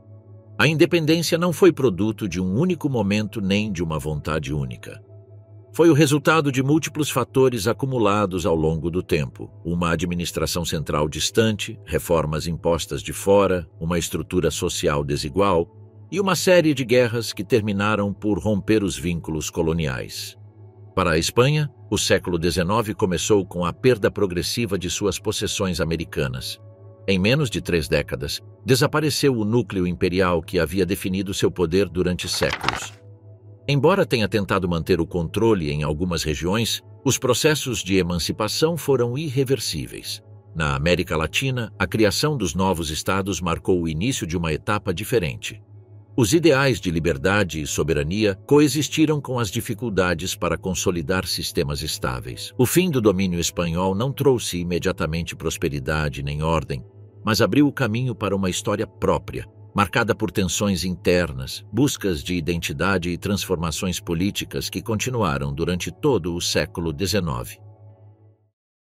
A independência não foi produto de um único momento nem de uma vontade única. Foi o resultado de múltiplos fatores acumulados ao longo do tempo: uma administração central distante, reformas impostas de fora, uma estrutura social desigual e uma série de guerras que terminaram por romper os vínculos coloniais. Para a Espanha, o século XIX começou com a perda progressiva de suas possessões americanas. Em menos de 3 décadas, desapareceu o núcleo imperial que havia definido seu poder durante séculos. Embora tenha tentado manter o controle em algumas regiões, os processos de emancipação foram irreversíveis. Na América Latina, a criação dos novos estados marcou o início de uma etapa diferente. Os ideais de liberdade e soberania coexistiram com as dificuldades para consolidar sistemas estáveis. O fim do domínio espanhol não trouxe imediatamente prosperidade nem ordem, mas abriu o caminho para uma história própria, marcada por tensões internas, buscas de identidade e transformações políticas que continuaram durante todo o século XIX.